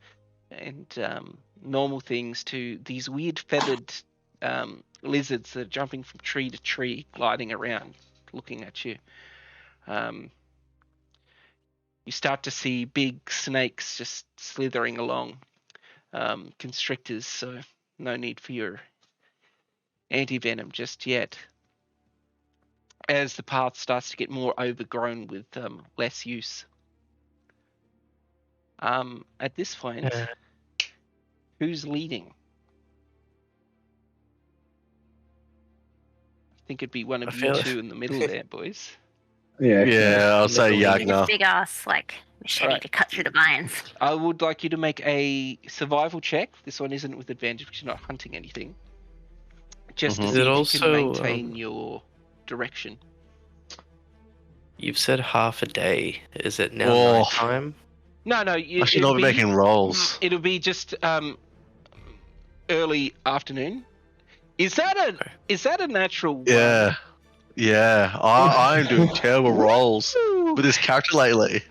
normal things to these weird feathered lizards that are jumping from tree to tree, gliding around, looking at you. You start to see big snakes just slithering along, constrictors, so no need for your anti-venom just yet. As the path starts to get more overgrown with less use. At this point, who's leading? I think it'd be one of I you feel- two in the middle there, boys. Yeah. I'll say Middle Need a Yagna. big ass machete Alright. to cut through the vines. I would like you to make a survival check. This one isn't with advantage because you're not hunting anything. Just to Mhm. see Is it if you also, can maintain your direction. You've said half a day. Is it now Oh. night time? No, I should not be making rolls. It'll be just early afternoon. Is that a natural one? Yeah. I'm doing terrible rolls Woo! with this character lately.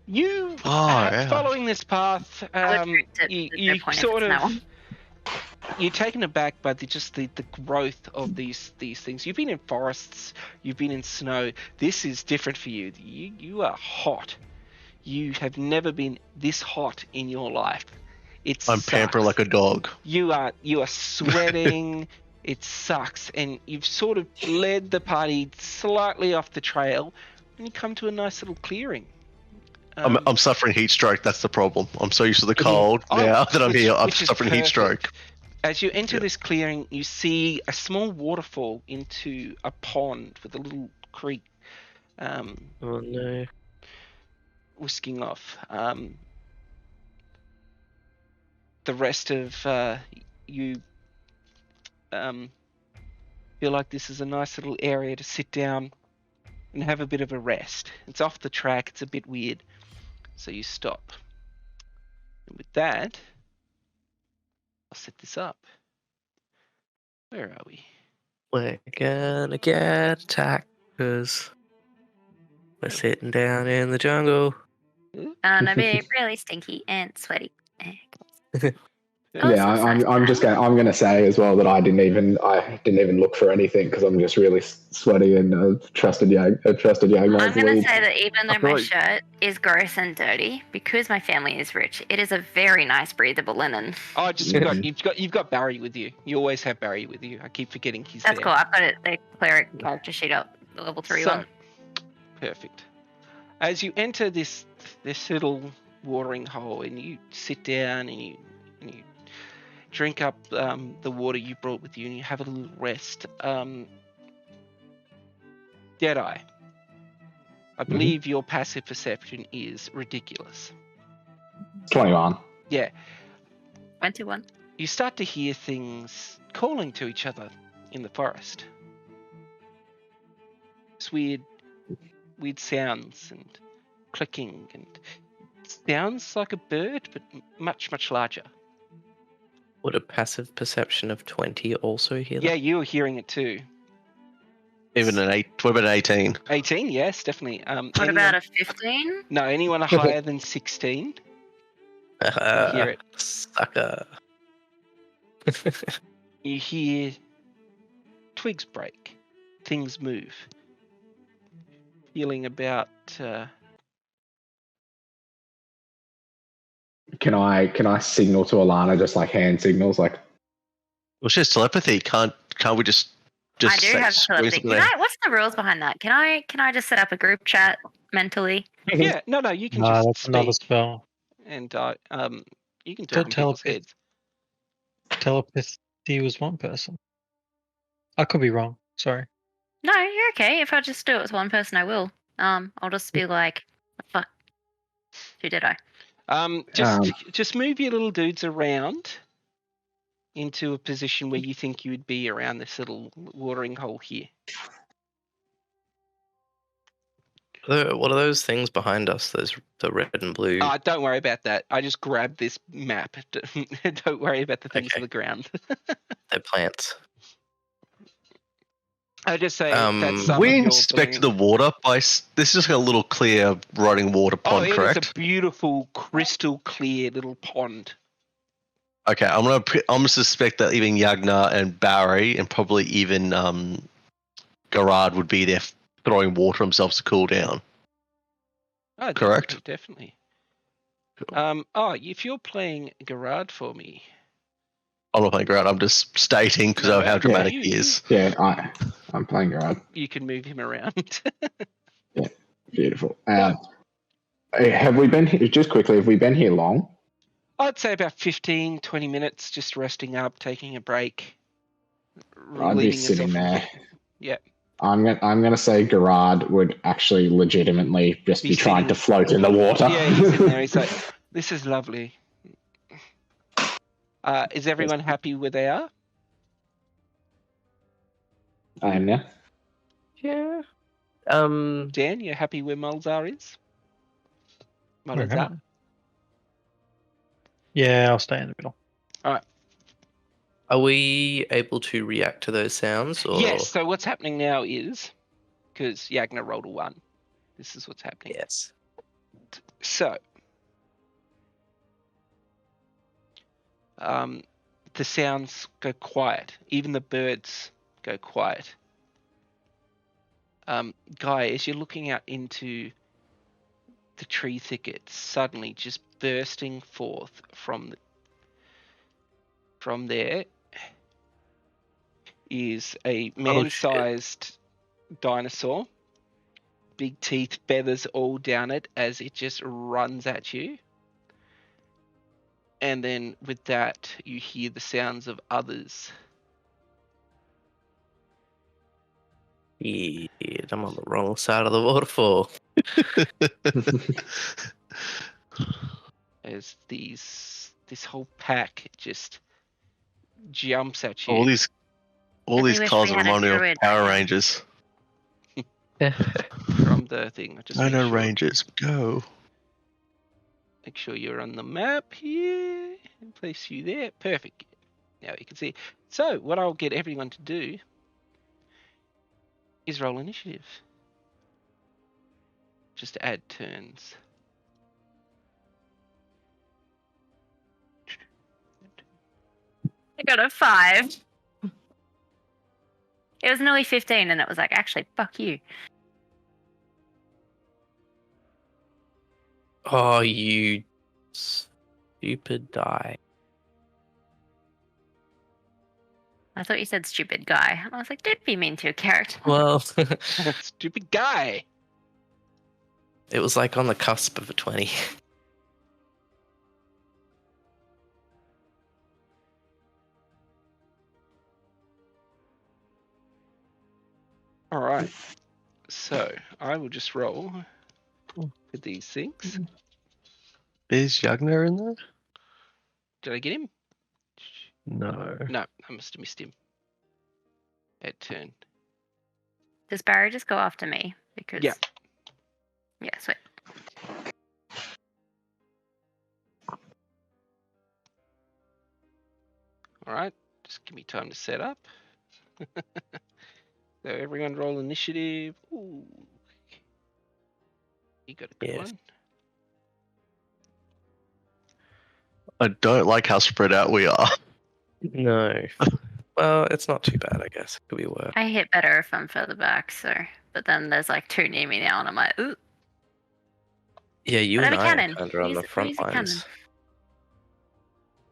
You yeah. following this path, you There's no point if sort it's of no. you're taken aback by the growth of these things. You've been in forests, you've been in snow. This is different for you. You are hot. You have never been this hot in your life. I'm pampered like a dog. You are sweating. It sucks, and you've sort of led the party slightly off the trail, and you come to a nice little clearing. I'm suffering heat stroke. That's the problem. I'm so used to the cold Oh, now that I'm here. I'm which is suffering heat perfect. stroke. As you enter Yeah. this clearing, you see a small waterfall into a pond with a little creek Oh no. whisking off. The rest of you feel like this is a nice little area to sit down and have a bit of a rest. It's off the track, it's a bit weird, so you stop. And with that, I'll set this up. Where are we? We're gonna get attacked because we're sitting down in the jungle. Gonna be really stinky and sweaty. Yeah, I'm gonna say as well that I didn't even look for anything because I'm just really sweaty and trusted Yagmar's I'm gonna lead. say that even though feel my like- shirt is gross and dirty, because my family is rich, it is a very nice breathable linen. Oh, I just forgot. You've got Barry with you. You always have Barry with you. I keep forgetting he's That's there. cool. I've got it, the cleric character sheet up, the level 3 one. Perfect. As you enter this little watering hole and you sit down and you drink up the water you brought with you and you have a little rest. Deadeye, I believe your passive perception is ridiculous. 21. Yeah, 21. you start to hear things calling to each other in the forest. It's weird sounds and clicking and sounds like a bird, but much larger. Would a passive perception of 20 also hear that? Yeah, you were hearing it too. Even what about an 18? 18, yes, definitely. What about a 15? No, anyone higher than 16? You hear it. Sucker. You hear twigs break, things move. Feeling about Can I signal to Alana just like hand signals like? Well, it's just telepathy. Can't we just I do have squeeze telepathy. it there? What's the rules behind that? Can I just set up a group chat mentally? yeah, no, you can No, just that's another speak spell. and you can talk in people's heads. Telepathy was one person. I could be wrong. Sorry. No, you're okay. If I just do it with one person, I will. I'll just be like, fuck. Who did I? Just move your little dudes around into a position where you think you would be around this little watering hole here. What are those things behind us? Those the red and blue. Don't worry about that. I just grabbed this map. Don't worry about the things Okay. on the ground. They're plants. I just say that's some We of your inspected the balloon. water by. This is just a little clear running water pond, it is correct? a beautiful, crystal clear little pond. Okay, I'm gonna suspect that even Yagna and Barry and probably even Garard would be there throwing water themselves to cool down. Oh, Correct. Definitely. Cool. If you're playing Garard for me, I'm not playing Garard. I'm just stating because of how dramatic you- he is. Yeah, I'm playing Garad. you can move him around. Beautiful. Have we been here, just quickly? Have we been here long? I'd say about 15, 20 minutes, just resting up, taking a break. I'd be relieving sitting yourself from- there. Yeah. I'm gonna say Garad would actually legitimately just Be be trying to sitting- float in the water. Yeah, he's sitting there. He's like, "This is lovely." Is everyone happy where they are? I am now. Yeah. Dan, you're happy where Malzar is? Where am Malzar? I? Yeah, I'll stay in the middle. Are we able to react to those sounds? Or... Yes. So what's happening now is, because Yagna rolled a 1, this is what's happening. Yes. So, the sounds go quiet. Even the birds go quiet. Guy, as you're looking out into the tree thicket, suddenly just bursting forth from there is a man-sized dinosaur. Big teeth, feathers all down it as it just runs at you. And then with that, you hear the sounds of others. Yeah, I'm on the wrong side of the waterfall. As this whole pack just jumps at you. All these Really wish cars we are had a reminding me of druid. Power Rangers. From the thing. Just I make know sure, Rangers. Go. Make sure you're on the map here and place you there. Perfect. Now you can see. So what I'll get everyone to do is roll initiative. Just to add turns. I got a 5. It was nearly 15, and it was like, actually, fuck you. Oh, you stupid die. I thought you said stupid guy. I was like, don't be mean to your character. Well, Stupid guy. it was like on the cusp of a 20. All right. So I will just roll for these things. Is Yagner in there? Did I get him? No. No, I must have missed him. At turn. Does Barry just go after me? Because Yeah. Yeah, sweet. All right. Just give me time to set up. So everyone roll initiative. Ooh. You got a good Yes. one. I don't like how spread out we are. No. Well, it's not too bad, I guess. It could be worse. I hit better if I'm further back, so. But then there's like 2 near me now, and I'm like, ooh. Yeah, you But I and have a I are cannon. kind of on Use- the front use a lines. cannon.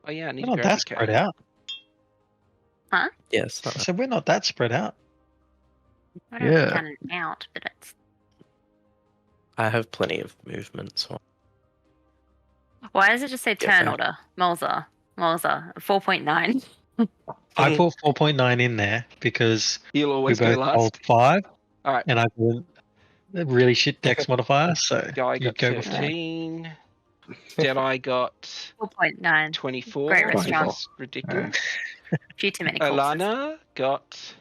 Oh yeah, I need We're to not grab that the spread card. out. Yes. I said we're not that spread out. I don't have Yeah. a cannon out, but it's. I have plenty of movement, so Why does it just say Get turn back. order? Molza. 4.9. I put 4.9 in there because You'll we always go both last. rolled 5, All right. and I put a really shit dex modifier, so Guy you got go before. 13. Jedi got 4.9. 24. Great which restaurant. is ridiculous. Few too many corpses. Alana got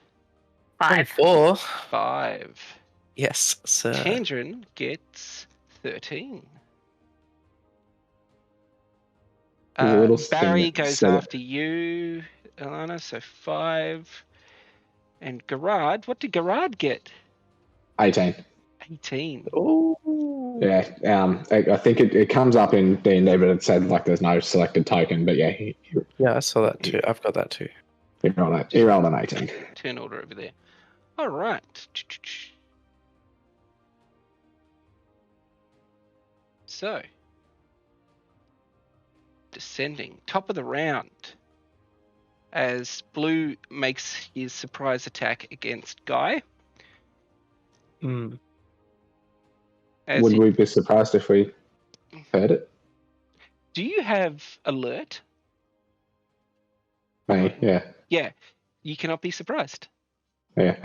5. 24. 5. Yes, sir. Chandran gets 13. There's a little thing Barry that goes said- after you, Alana, so 5. And Garard, what did Garard get? 18. 18. Oh. Yeah, I think it comes up in D&D, but it said like there's no selected token. But yeah, he Yeah, I saw that too. I've got that too. rolled an 18. Turn order over there. All right. So, descending, top of the round, as Blue makes his surprise attack against Guy. Mm. As Would he- we be surprised if we heard it? Do you have alert? Me, yeah. Yeah, you cannot be surprised. Yeah.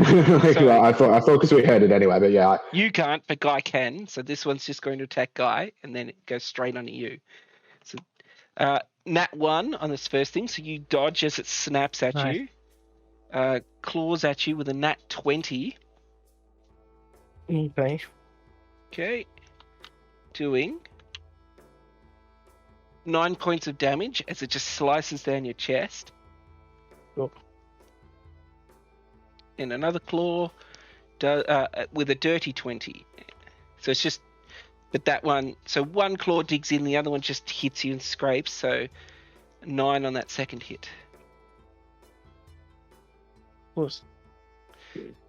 So- I thought because we heard it anyway, but yeah, You can't, but Guy can. So this one's just going to attack Guy, and then it goes straight onto you. So, nat 1 on this first thing, so you dodge as it snaps at Nice. you. Claws at you with a nat 20. Okay. Okay. Doing 9 points of damage as it just slices down your chest. Cool. And another claw with a dirty 20. So it's just, but that one, so one claw digs in, the other one just hits you and scrapes. So 9 on that second hit. Course.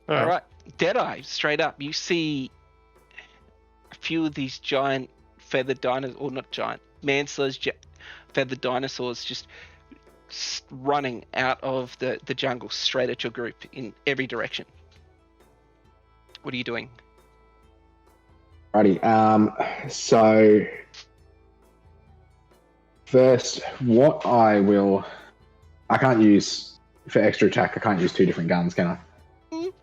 All right. Deadeye, straight up. You see a few of these giant feathered dinosaurs, or not giant, man-sized feathered dinosaurs just running out of the jungle straight at your group in every direction. What are you doing? righty. So first, what I can't use for extra attack. I can't use 2 different guns, can I? Mm.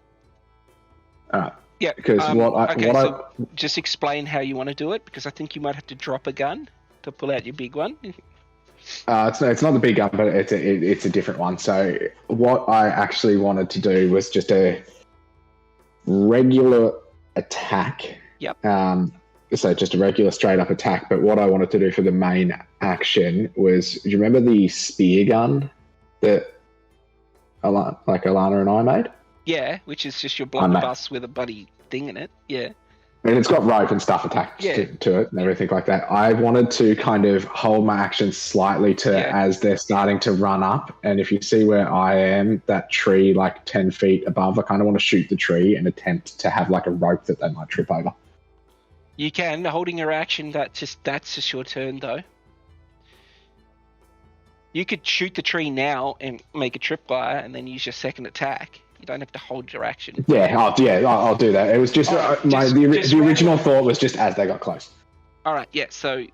All right. Yeah. Because Just explain how you want to do it, because I think you might have to drop a gun to pull out your big one. it's not the big gun, but it's a different one. So what I actually wanted to do was just a regular attack. Yep. So just a regular straight up attack. But what I wanted to do for the main action was, do you remember the spear gun that Alana and I made? Yeah, which is just your On that. blunderbuss with a bloody thing in it. Yeah. And it's got rope and stuff attached Yeah. to it and everything like that. I wanted to kind of hold my action slightly to Yeah. as they're starting to run up. And if you see where I am, that tree like 10 feet above, I kind of want to shoot the tree and attempt to have like a rope that they might trip over. You can, holding your action, that's just your turn though. You could shoot the tree now and make a tripwire and then use your second attack. You don't have to hold your action. I'll do that. It was just the original thought was just as they got close. All right, yeah. So,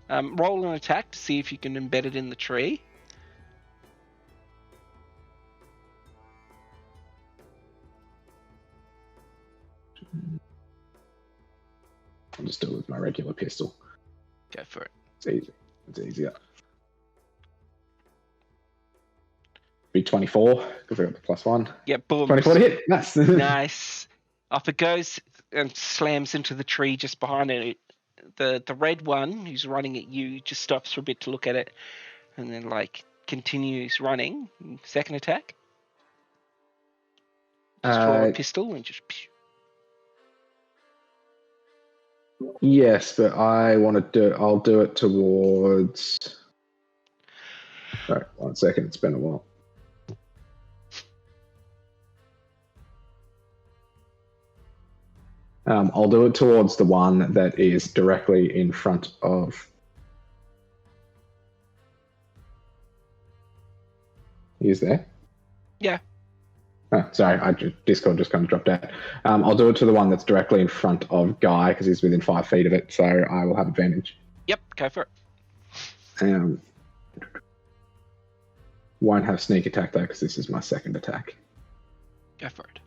roll an attack to see if you can embed it in the tree. I'll just do it with my regular pistol. Go for it. It's easy. It's easier. Be 24 because I got the +1. Yeah, boom. 24 to hit. Nice. Nice. Off it goes and slams into the tree just behind it. The red one who's running at you just stops for a bit to look at it, and then like continues running. Second attack. Just draw a pistol and just. Yes, but I want to do it. I'll do it towards. Sorry, 1 second. It's been a while. I'll do it towards the one that is directly in front of. He's there? Yeah. Oh, sorry, Discord just kind of dropped out. I'll do it to the one that's directly in front of Guy because he's within 5 feet of it, so I will have advantage. Yep, go for it. Won't have sneak attack though because this is my second attack. Go for it.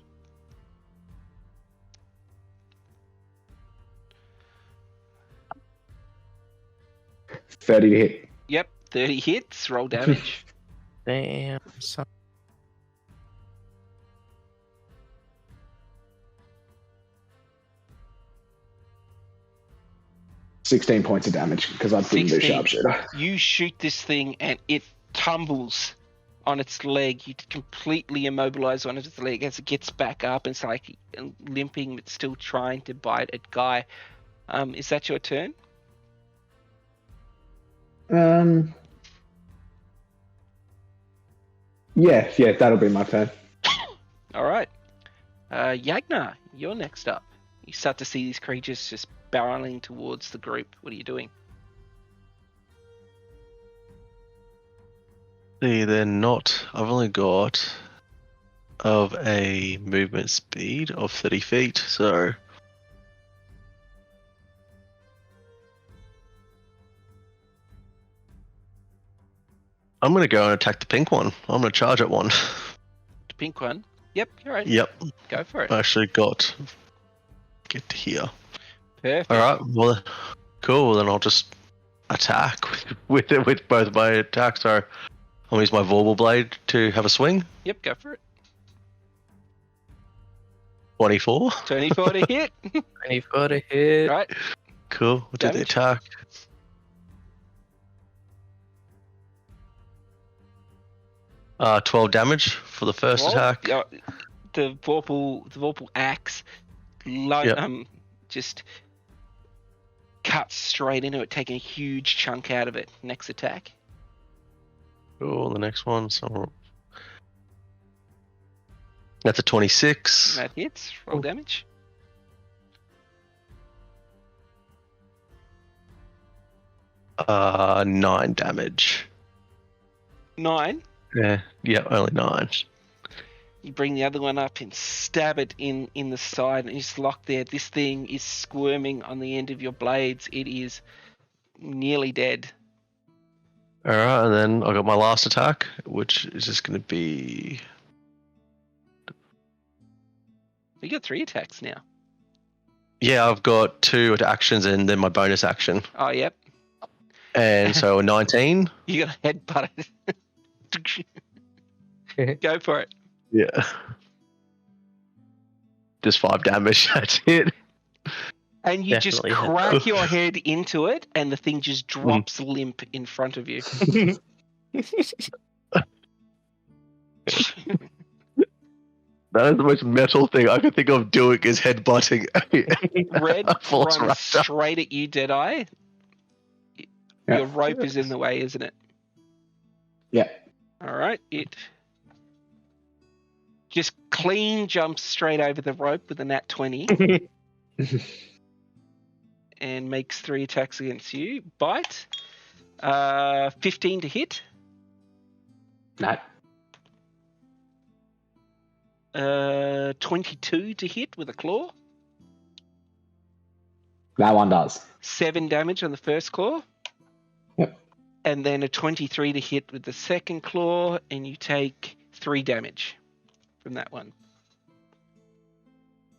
$30 to hit. Yep, 30 hits. Roll damage. Damn. Son. $16 points of damage because I didn't do 16. sharpshooter. You shoot this thing and it tumbles on its leg. You completely immobilize on its leg as it gets back up and it's like limping but still trying to bite at Guy. Is that your turn? Yeah, that'll be my turn. All right. Yagna, you're next up. You start to see these creatures just barreling towards the group. What are you doing? See, they're not. I've only got of a movement speed of 30 feet, so. I'm going to go and attack the pink one. I'm going to charge at one. The pink one? Yep, you're right. Yep. Go for it. I actually got. Get to here. Perfect. Alright, well, cool. Then I'll just attack with both my attacks. So I'll use my Vorpal Blade to have a swing. Yep, go for it. 24. 24 to hit. 24 to hit. Right. Cool. We'll do the Damage? attack. Uh, 12 damage for the first Well, attack. The Vorpal axe just cuts straight into it, taking a huge chunk out of it. Next attack. Cool. The next one. So that's a 26. That hits. Roll damage. Uh, 9 damage. 9. Yeah, only 9. You bring the other one up and stab it in the side, and it's locked there. This thing is squirming on the end of your blades. It is nearly dead. Alright, and then I got my last attack, which is just going to be. You got 3 attacks now. Yeah, I've got 2 actions and then my bonus action. Oh, yep. And so a 19. You got a headbutt it. Go for it. Yeah. Just 5 damage, that's it. And you just Definitely crack your head into it, and the thing just drops limp in front of you. That is the most metal thing I could think of doing is headbutting. Red Force runs Raptor. straight at you, Deadeye. Yeah. Your rope is in the way, isn't it? Yeah. All right. It just clean jumps straight over the rope with a nat 20 and makes 3 attacks against you. Bite. 15 to hit. No. 22 to hit with a claw. That one does. 7 damage on the first claw. Yep. And then a 23 to hit with the second claw, and you take 3 damage from that one.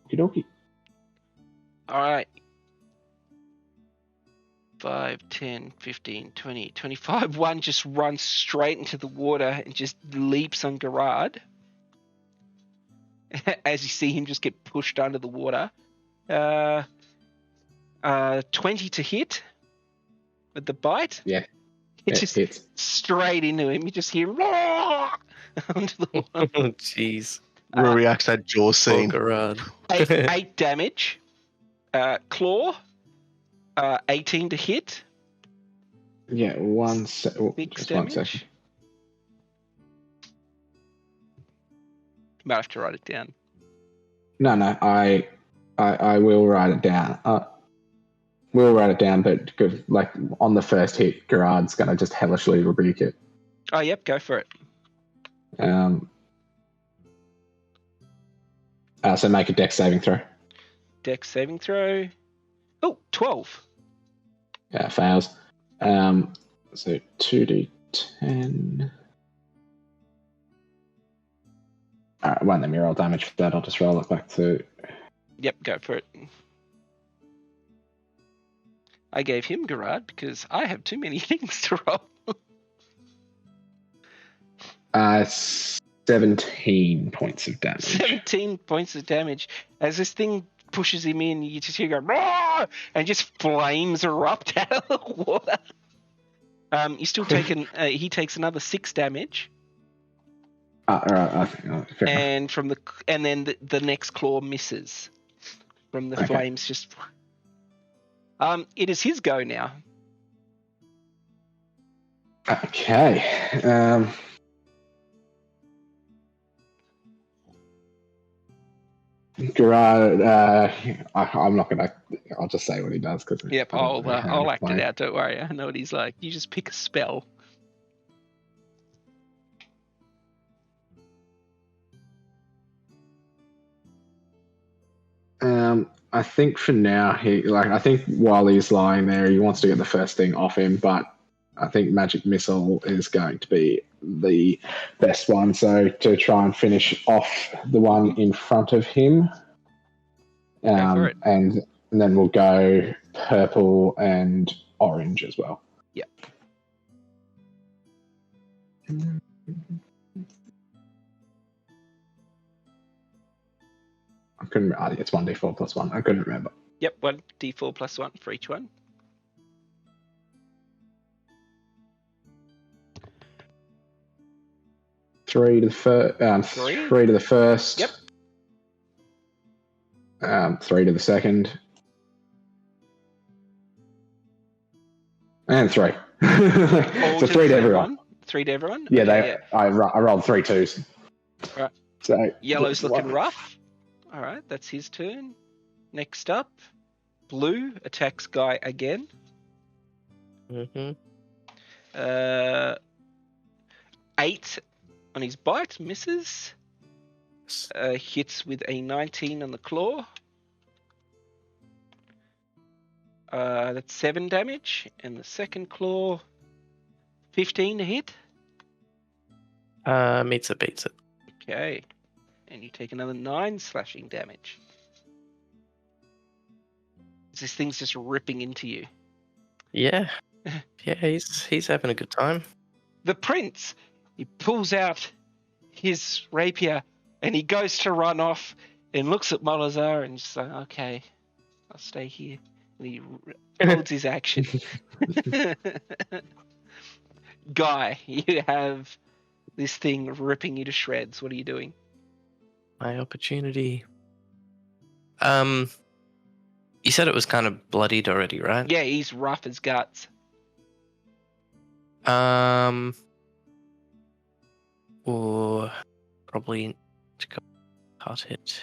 Okey-dokey. All right. 5, 10, 15, 20, 25. One just runs straight into the water and just leaps on Gerard. As you see him just get pushed under the water. 20 to hit with the bite. Yeah. It It just hits. straight into him. You just hear "Roar!" onto the water. Oh, jeez. Where reacts that jaw Poor scene. Gerard. 8 damage. Claw. 18 to hit. Yeah, one sec. Oh, 6 just 1 damage. second. Might have to write it down. No, I will write it down. We'll write it down, but like on the first hit, Gerard's gonna just hellishly rebuke it. Oh, yep, go for it. So make a dex saving throw. Dex saving throw. Oh, 12. Fails. So 2d10. Alright, won't let me roll damage for that. I'll just roll it back to. Yep, go for it. I gave him Gerard because I have too many things to roll. 17 points of damage. 17 points of damage. As this thing pushes him in, you just hear go, "Roar!" and just flames erupt out of the water. You still taking, he takes another 6 damage. Alright, fair enough. And then the next claw misses from the Okay. flames. Just it is his go now. Okay. Gerard, I'm not gonna. I'll just say what he does because. Yep, I'll act it out. Don't worry, I know what he's like. You just pick a spell. I think for now I think while he's lying there, he wants to get the first thing off him, but I think Magic Missile is going to be the best one. So to try and finish off the one in front of him, Go for it. and then we'll go purple and orange as well. Yep. I couldn't. I think it's 1d4 plus 1. I couldn't remember. Yep, 1d4 plus 1 for each one. Three to the first. Three? 3 to the first. Yep. 3 to the second. And 3. All So to 3 the to same everyone. one? 3 to everyone? Yeah, Okay, I rolled 3 2s. Right. So Yellow's looking rough. All right, that's his turn. Next up, blue attacks Guy again. Mm-hmm. 8 on his bite, misses. Hits with a 19 on the claw. That's 7 damage. And the second claw, 15 to hit. Meets it, beats it. Okay. And you take another 9 slashing damage. This thing's just ripping into you. Yeah. Yeah, he's having a good time. The prince, he pulls out his rapier and he goes to run off and looks at Molazar and just like, okay, I'll stay here. And he holds his action. Guy, you have this thing ripping you to shreds. What are you doing? My opportunity. You said it was kind of bloodied already, right? Yeah, he's rough as guts. Or probably to cut it.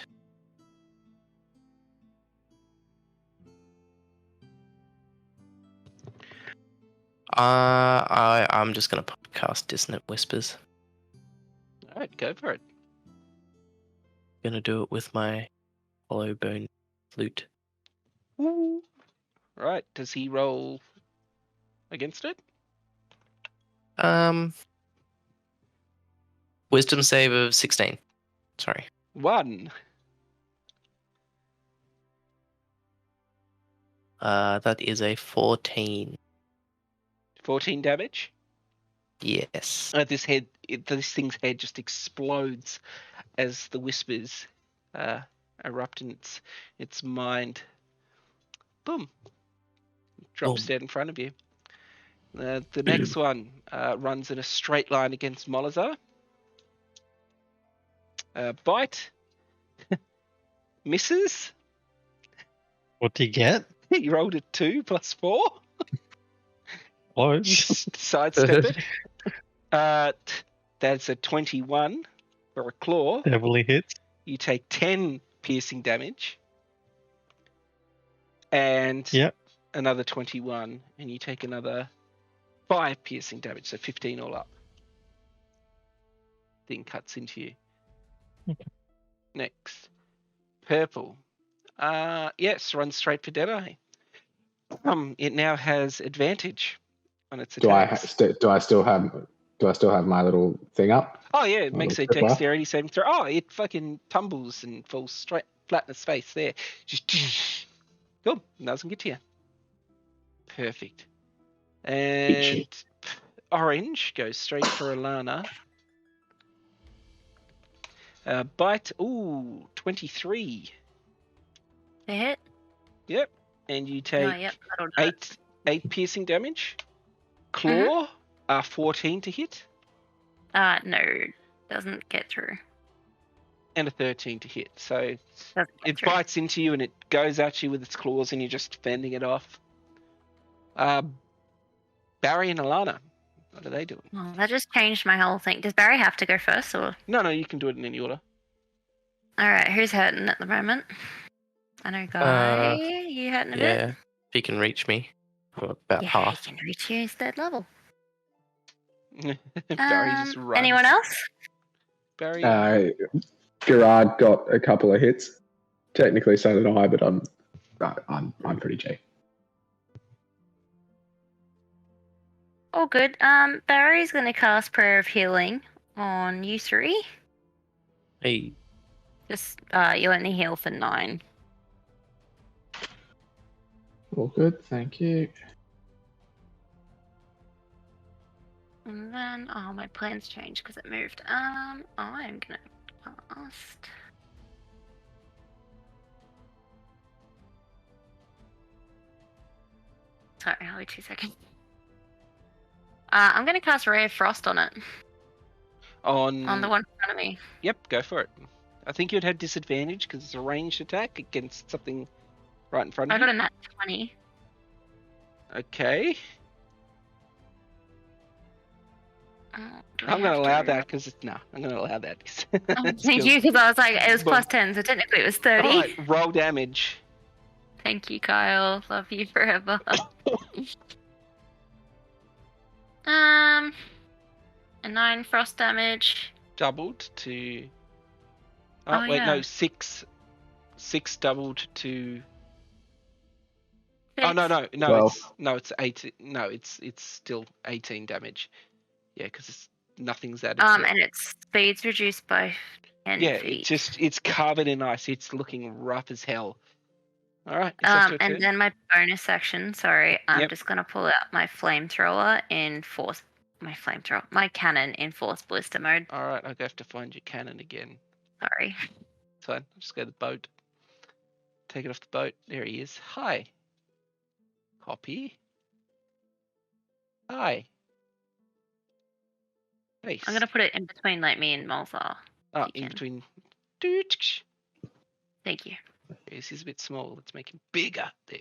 I'm just gonna cast Dissonant Whispers. All right, go for it. Gonna do it with my hollow bone flute. Woo. Right, does he roll against it? Wisdom save of 16. Sorry. 1. That is a 14. 14 damage. Yes. This thing's head just explodes as the whispers erupt in its mind. Boom. Drops Boom. dead in front of you. The next one runs in a straight line against Molazar. Bite. Misses. What do you get? He rolled a 2 plus 4. You Close. sidestep it. That's a 21 for a claw. Heavily hits. You take 10 piercing damage. And Yep. another 21, and you take another 5 piercing damage, so 15 all up. Thing cuts into you. Okay. Next. Purple. Yes, runs straight for Deadeye. It now has advantage on its Do I attacks. do I still have my little thing up? Oh yeah, it My makes a little tripwire? dexterity saving throw. Oh, it fucking tumbles and falls straight flat in its face there. Just cool. Doesn't get to you. Perfect. And orange goes straight for Alana. Bite. Ooh, 23. To hit? Yep. And you Oh, take yep, that'll do it. 8 piercing damage. Claw. 14 to hit. No, doesn't get through. And a 13 to hit. So Doesn't get it through. bites into you and it goes at you with its claws and you're just fending it off. Barry and Alana, what are they doing? Well, that just changed my whole thing. Does Barry have to go first, or? No, you can do it in any order. All right, who's hurting at the moment? I know, Guy. You hurting a bit? Yeah. If he can reach me. For about Yeah, half. he can reach you. He's third level. Barry just runs. Anyone else? Barry. Gerard got a couple of hits. Technically, so did I, but I'm pretty cheap. All good. Barry's gonna cast Prayer of Healing on you 3. Hey. Just you only heal for 9. All good, thank you. And then my plans changed because it moved. I'm gonna cast. Sorry, I'll wait 2 seconds. I'm gonna cast Ray of Frost on it. On the one in front of me. Yep, go for it. I think you'd have disadvantage because it's a ranged attack against something right in front of I you. got a nat 20. Okay. Do I'm I going to have allow that because I'm going to allow that. Thank you, because I was like, it was Boom. plus 10, so technically it was 30. Alright, roll damage. Thank you, Kyle. Love you forever. A 9 frost damage. Doubled to... Oh, wait, no, yeah. 6 doubled to... Six. Oh, no, 12. it's 8. No, it's still 18 damage. Yeah, because nothing's added. And its speed's reduced by 10 yeah, feet. it's covered in ice. It's looking rough as hell. All right, it's off to a and turn. then my bonus action, sorry, I'm Yep. just gonna pull out my flamethrower in force. My cannon in force ballista mode. All right, I'll have to find your cannon again. Sorry. It's fine. I'll just go to the boat. Take it off the boat. There he is. Hi. Copy. Hi. Face. I'm gonna put it in between like me and Malthar. Oh, you in can. between. Thank you. Yes, he's a bit small. Let's make him bigger. There.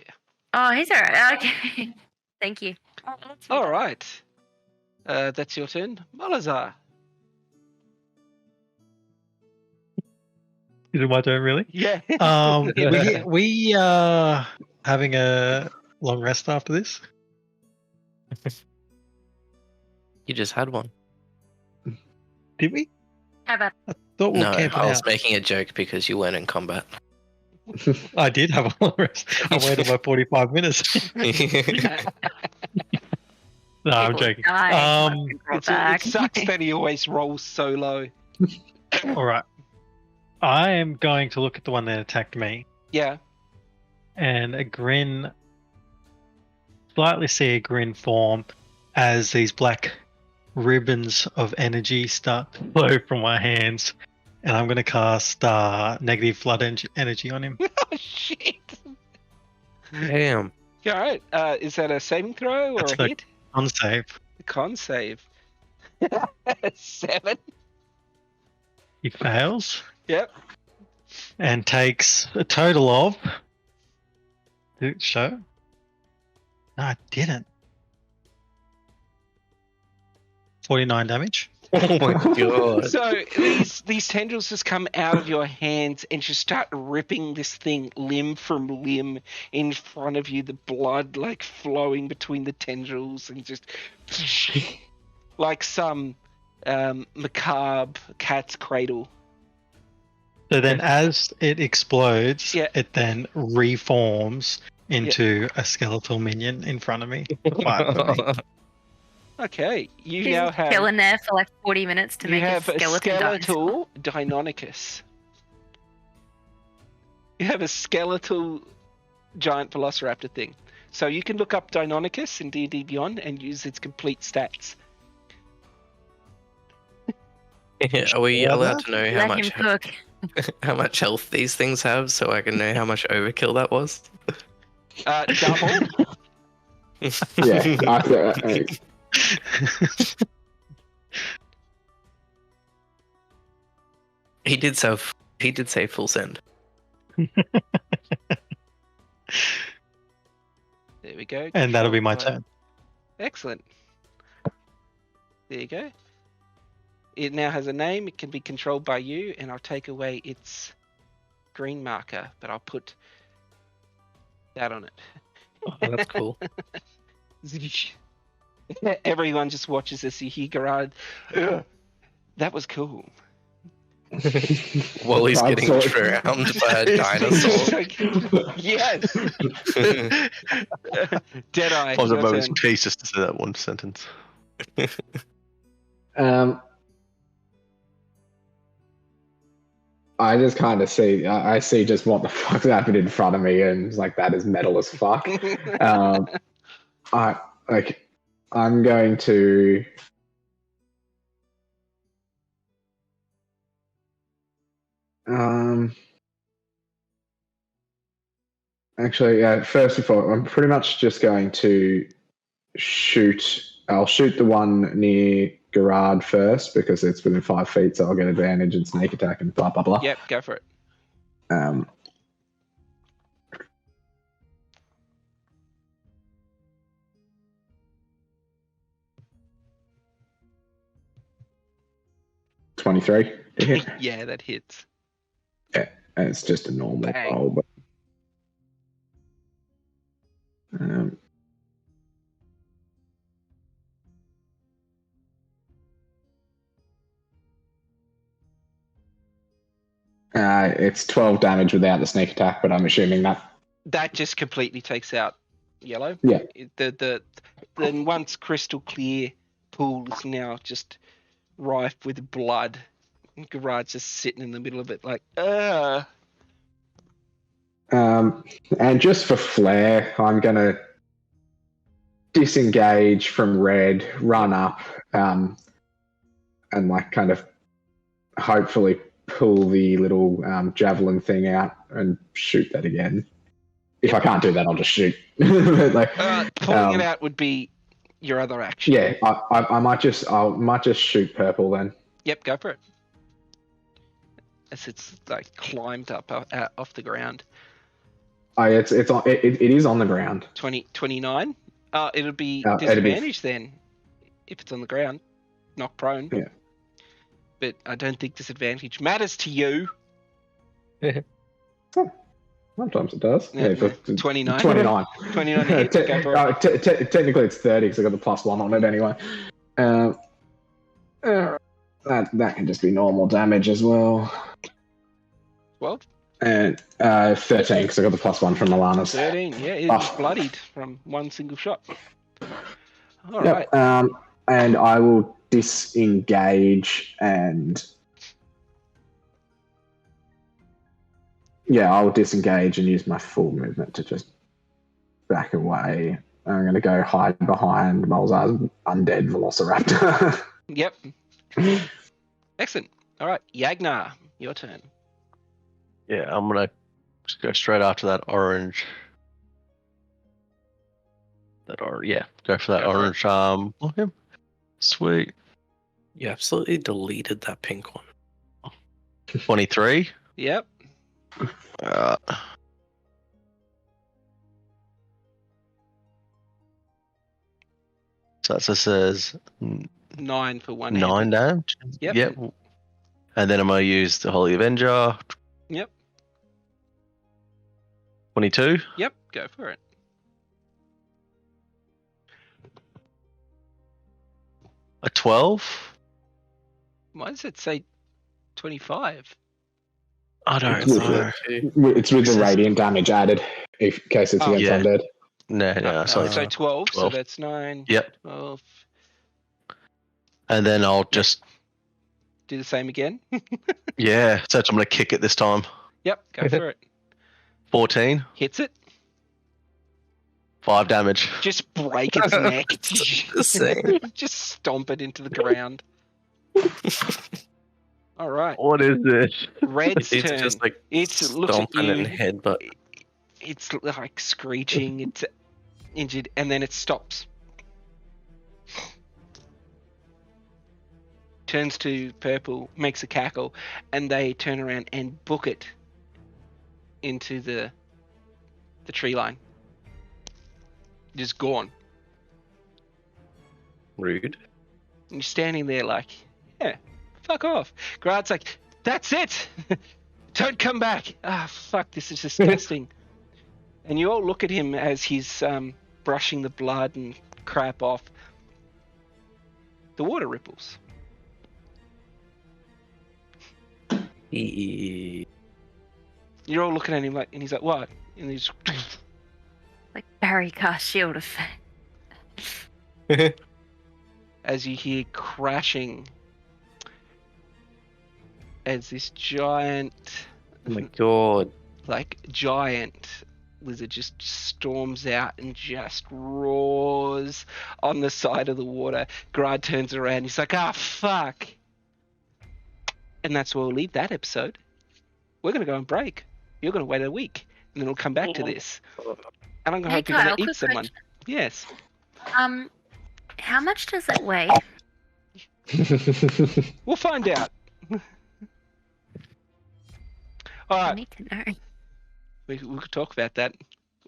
Oh, he's alright. Okay. Thank you. Oh, let's All right. That's your turn, Malazar. Is it my turn, really? Yeah. We are having a long rest after this. You just had one. Did we? How about Thought we were No, camping I was out. making a joke because you weren't in combat. I did have a long rest. I waited my 45 minutes. No, I'm people joking. die, brought It back. sucks that he always rolls so low. All right. I am going to look at the one that attacked me Yeah. and slightly see a grin form as these black ribbons of energy start to flow from my hands. And I'm going to cast negative flood energy on him. Oh, shit. Damn. Yeah, all right. Is that a saving throw or That's a the- hit? Unsave. A con save. 7. He fails Yep. and takes a total of. Did it show? No, it didn't. 49 damage. Oh my god. So these tendrils just come out of your hands and just start ripping this thing limb from limb in front of you. The blood like flowing between the tendrils and just like some macabre cat's cradle. So then, as it explodes, Yeah. it then reforms into a skeletal minion in front of me. Right for me. Okay, you He's now have chilling there for like 40 minutes to you make have a skeleton skeletal Deinonychus. You have a skeletal giant velociraptor thing. So you can look up Deinonychus in D&D Beyond and use its complete stats. Are we allowed to know how Let him cook. how much health these things have so I can know how much overkill that was? Double. Yeah. He did say full send. There we go. And that'll be my Controlled turn. by- Excellent. There you go. It now has a name. It can be controlled by you, and I'll take away its green marker, but I'll put that on it. Oh, that's cool. Everyone just watches as you hear Gerard. "Ugh, that was cool." While he's I'm getting sorry. drowned by a dinosaur. Yes. Deadeye. I was a your moment's turn. peace just to say that one sentence. I just kind of see, I see just what the fuck's happened in front of me, and it's like that is metal as fuck. I'm going to. Actually, first of all, I'm pretty much just going to shoot. I'll shoot the one near Gerard first because it's within 5 feet, so I'll get advantage and sneak attack and blah blah blah. Yep, go for it. Um, $23 to hit. Yeah, that hits. And it's just a normal Bang. roll, but it's 12 damage without the sneak attack, but I'm assuming that. That just completely takes out yellow. Yeah. The once crystal clear pool is now just rife with blood. Gerard's just sitting in the middle of it like, And just for flair, I'm gonna disengage from red, run up, and like kind of hopefully pull the little javelin thing out and shoot that again. If I can't do that, I'll just shoot. But like, pulling it out would be your other action. yeah, I might just shoot purple then. Yep, go for it. as it's like climbed up off the ground. Oh, it is on the ground. 29. It'll be It'd be- disadvantage then if it's on the ground, not prone. Yeah. But I don't think disadvantage matters to you. Sometimes it does. Yeah, Yeah, 29. 29. 29 to hit. Go for it. Technically, it's 30 because I got the +1 on it anyway. That can just be normal damage as well. 12. And 13 because I got the +1 from Alana's. 13. Yeah, it was bloodied from one single shot. All Yep, right. and I will disengage and. Yeah, I'll disengage and use my full movement to just back away. I'm going to go hide behind Malzar's undead Velociraptor. Yep. Excellent. All right, Yagnar, your turn. Yeah, I'm gonna just go straight after that orange. Go for that Go for orange. Okay. Sweet. You absolutely deleted that pink one. 23. Yep. So that just says 9 for one. 9 damage. Yep. And then I'm gonna use the Holy Avenger. Yep. 22. Yep. Go for it. A 12. Why does it say 25? I don't It's know. It's with the radiant damage added, in case it's against yeah. undead. No. So So 12, so 12. that's 9. Yep. 12. And then I'll just Do the same again. so I'm gonna kick it this time. Yep. Go for it. 14. Hits it. 5 damage. Just break its neck. The same. Just stomp it into the ground. All right. What is this? Red's It's turn. just like It looks at stomping and you. headbutt. It's like screeching. It's injured, and then it stops. Turns to purple, makes a cackle, and they turn around and book it into the tree line. Just gone. Rude. And you're standing there like, yeah, fuck off. Grad's like, that's it. Don't come back. Ah, fuck, this is disgusting. And you all look at him as he's brushing the blood and crap off. The water ripples. You're all looking at him like, and he's like, what? And he's Like Barry cast shield effect. as you hear crashing as this giant, Oh my god. like giant lizard just storms out and just roars on the side of the water. Grad turns around. He's like, ah, fuck. And that's where we'll leave that episode. We're going to go on break. You're going to wait a week. And then we'll come back to this. And I'm going to Hey, hope you're going Kyle, to eat quick someone. question. Yes. How much does it weigh? We'll find out. All I right. need to know. We could talk about that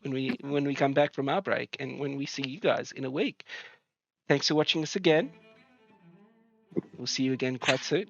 when we come back from our break and when we see you guys in a week. Thanks for watching us again. We'll see you again quite soon.